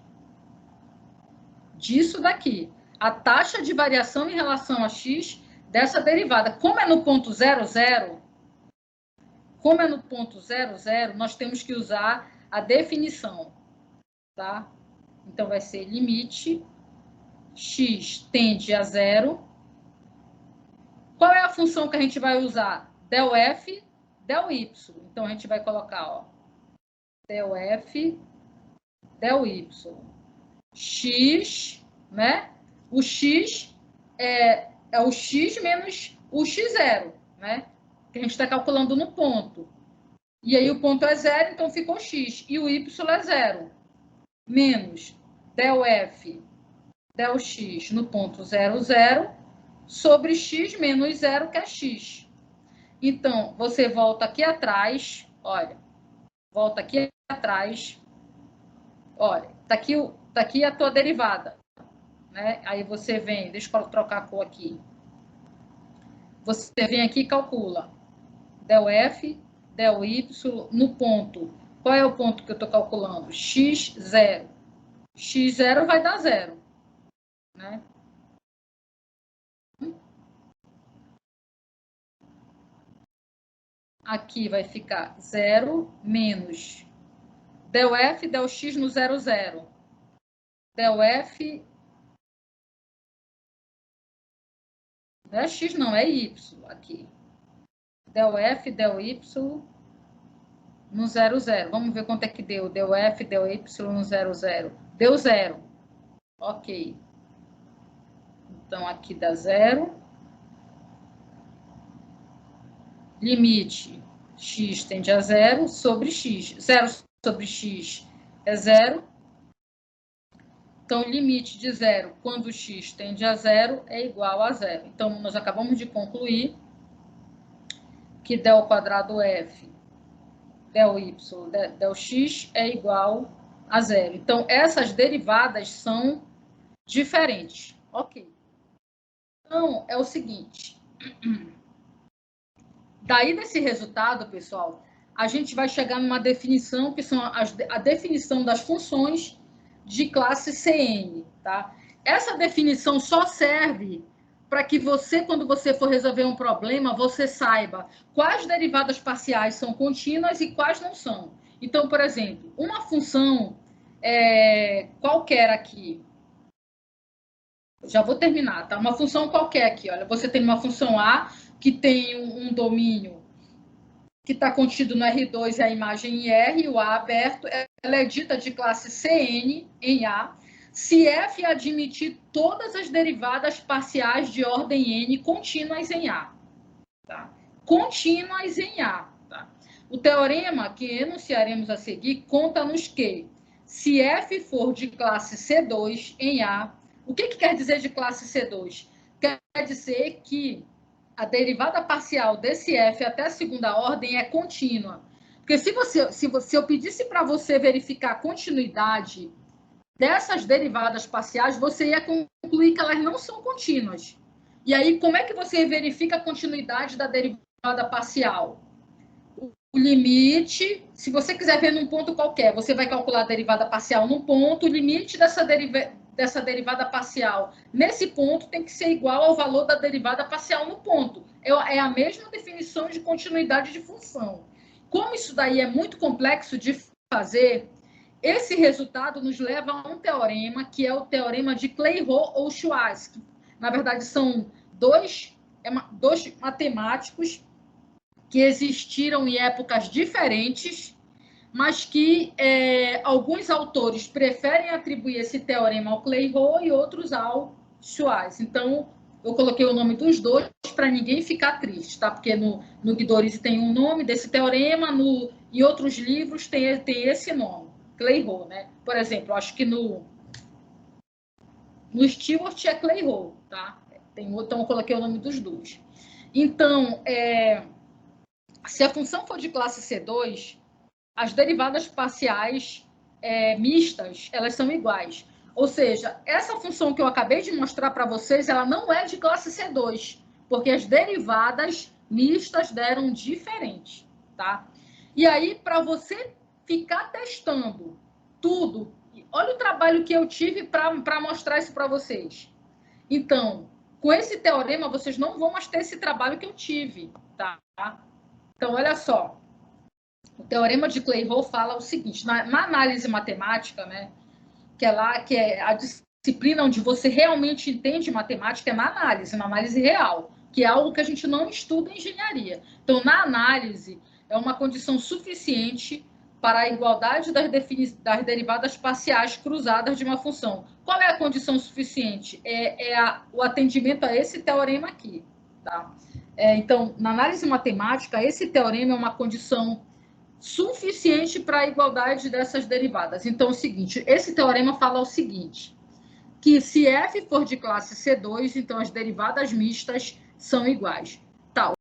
disso daqui. A taxa de variação em relação a x dessa derivada. Como é no ponto 0, 0, como é no ponto 0, 0, nós temos que usar a definição, tá? Então, vai ser limite x tende a 0. Qual é a função que a gente vai usar? Del f, del y. Então, a gente vai colocar, ó, del f, del y. X, né? O x é o x menos o x0, né? Que a gente está calculando no ponto. E aí o ponto é 0, então ficou x. E o y é 0. Menos del f, del x no ponto 0, 0, sobre x menos 0, que é x. Então, você volta aqui atrás, olha. Volta aqui atrás. Olha, tá aqui a tua derivada. Né? Aí você vem, deixa eu trocar a cor aqui. Você vem aqui e calcula del f, del y no ponto. Qual é o ponto que eu estou calculando? x0. x0 vai dar 0. Né? Aqui vai ficar 0 menos del f, del x no 0, 0. Del f... Não é x, não, é y aqui. Del f, del y no 0, 0. Vamos ver quanto é que deu. Del f, del y no 0, 0. Deu 0. Ok. Então, aqui dá 0. Limite x tende a 0 sobre x. 0 sobre x é 0. Então, o limite de 0 quando x tende a 0 é igual a 0. Então, nós acabamos de concluir que del quadrado f, del y, del x é igual a zero. Então, essas derivadas são diferentes. Ok. Então, é o seguinte. Daí, desse resultado, pessoal, a gente vai chegar numa definição, que são a definição das funções de classe Cn, tá? Essa definição só serve para que você, quando você for resolver um problema, você saiba quais derivadas parciais são contínuas e quais não são. Então, por exemplo, uma função qualquer aqui, já vou terminar, tá? Uma função qualquer aqui, olha, você tem uma função A que tem um domínio que está contido no R2 e a imagem em R, o A aberto, ela é dita de classe Cn em A, se f admitir todas as derivadas parciais de ordem n contínuas em A. Tá? Contínuas em A. Tá? O teorema que enunciaremos a seguir conta-nos que, se f for de classe C2 em A, o que quer dizer de classe C2? Quer dizer que a derivada parcial desse f até a segunda ordem é contínua. Porque se eu pedisse para você verificar a continuidade dessas derivadas parciais, você ia concluir que elas não são contínuas. E aí, como é que você verifica a continuidade da derivada parcial? O limite, se você quiser ver num ponto qualquer, você vai calcular a derivada parcial num ponto, o limite dessa derivada parcial nesse ponto tem que ser igual ao valor da derivada parcial no ponto. É a mesma definição de continuidade de função. Como isso daí é muito complexo de fazer, esse resultado nos leva a um teorema, que é o teorema de Clairaut ou Schwarz. Na verdade, são dois matemáticos que existiram em épocas diferentes, mas que alguns autores preferem atribuir esse teorema ao Clairaut e outros ao Schwarz. Então, eu coloquei o nome dos dois para ninguém ficar triste, tá? Porque no Guidorizi tem um nome desse teorema, em outros livros tem esse nome, Clairaut, né? Por exemplo, acho que no Stewart é Clairaut, tá? Então, eu coloquei o nome dos dois. Então, se a função for de classe C2, as derivadas parciais mistas, elas são iguais. Ou seja, essa função que eu acabei de mostrar para vocês, ela não é de classe C2, porque as derivadas mistas deram diferente, tá? E aí, para você ficar testando tudo, olha o trabalho que eu tive para mostrar isso para vocês. Então, com esse teorema, vocês não vão mais ter esse trabalho que eu tive, tá? Então, olha só. O teorema de Clairaut fala o seguinte, na análise matemática, né, que é a disciplina onde você realmente entende matemática, é na análise real, que é algo que a gente não estuda em engenharia. Então, na análise, é uma condição suficiente para a igualdade das derivadas parciais cruzadas de uma função. Qual é a condição suficiente? O atendimento a esse teorema aqui. Tá? Então, na análise matemática, esse teorema é uma condição suficiente para a igualdade dessas derivadas. Então, é o seguinte, esse teorema fala o seguinte, que se f for de classe C2, então as derivadas mistas são iguais.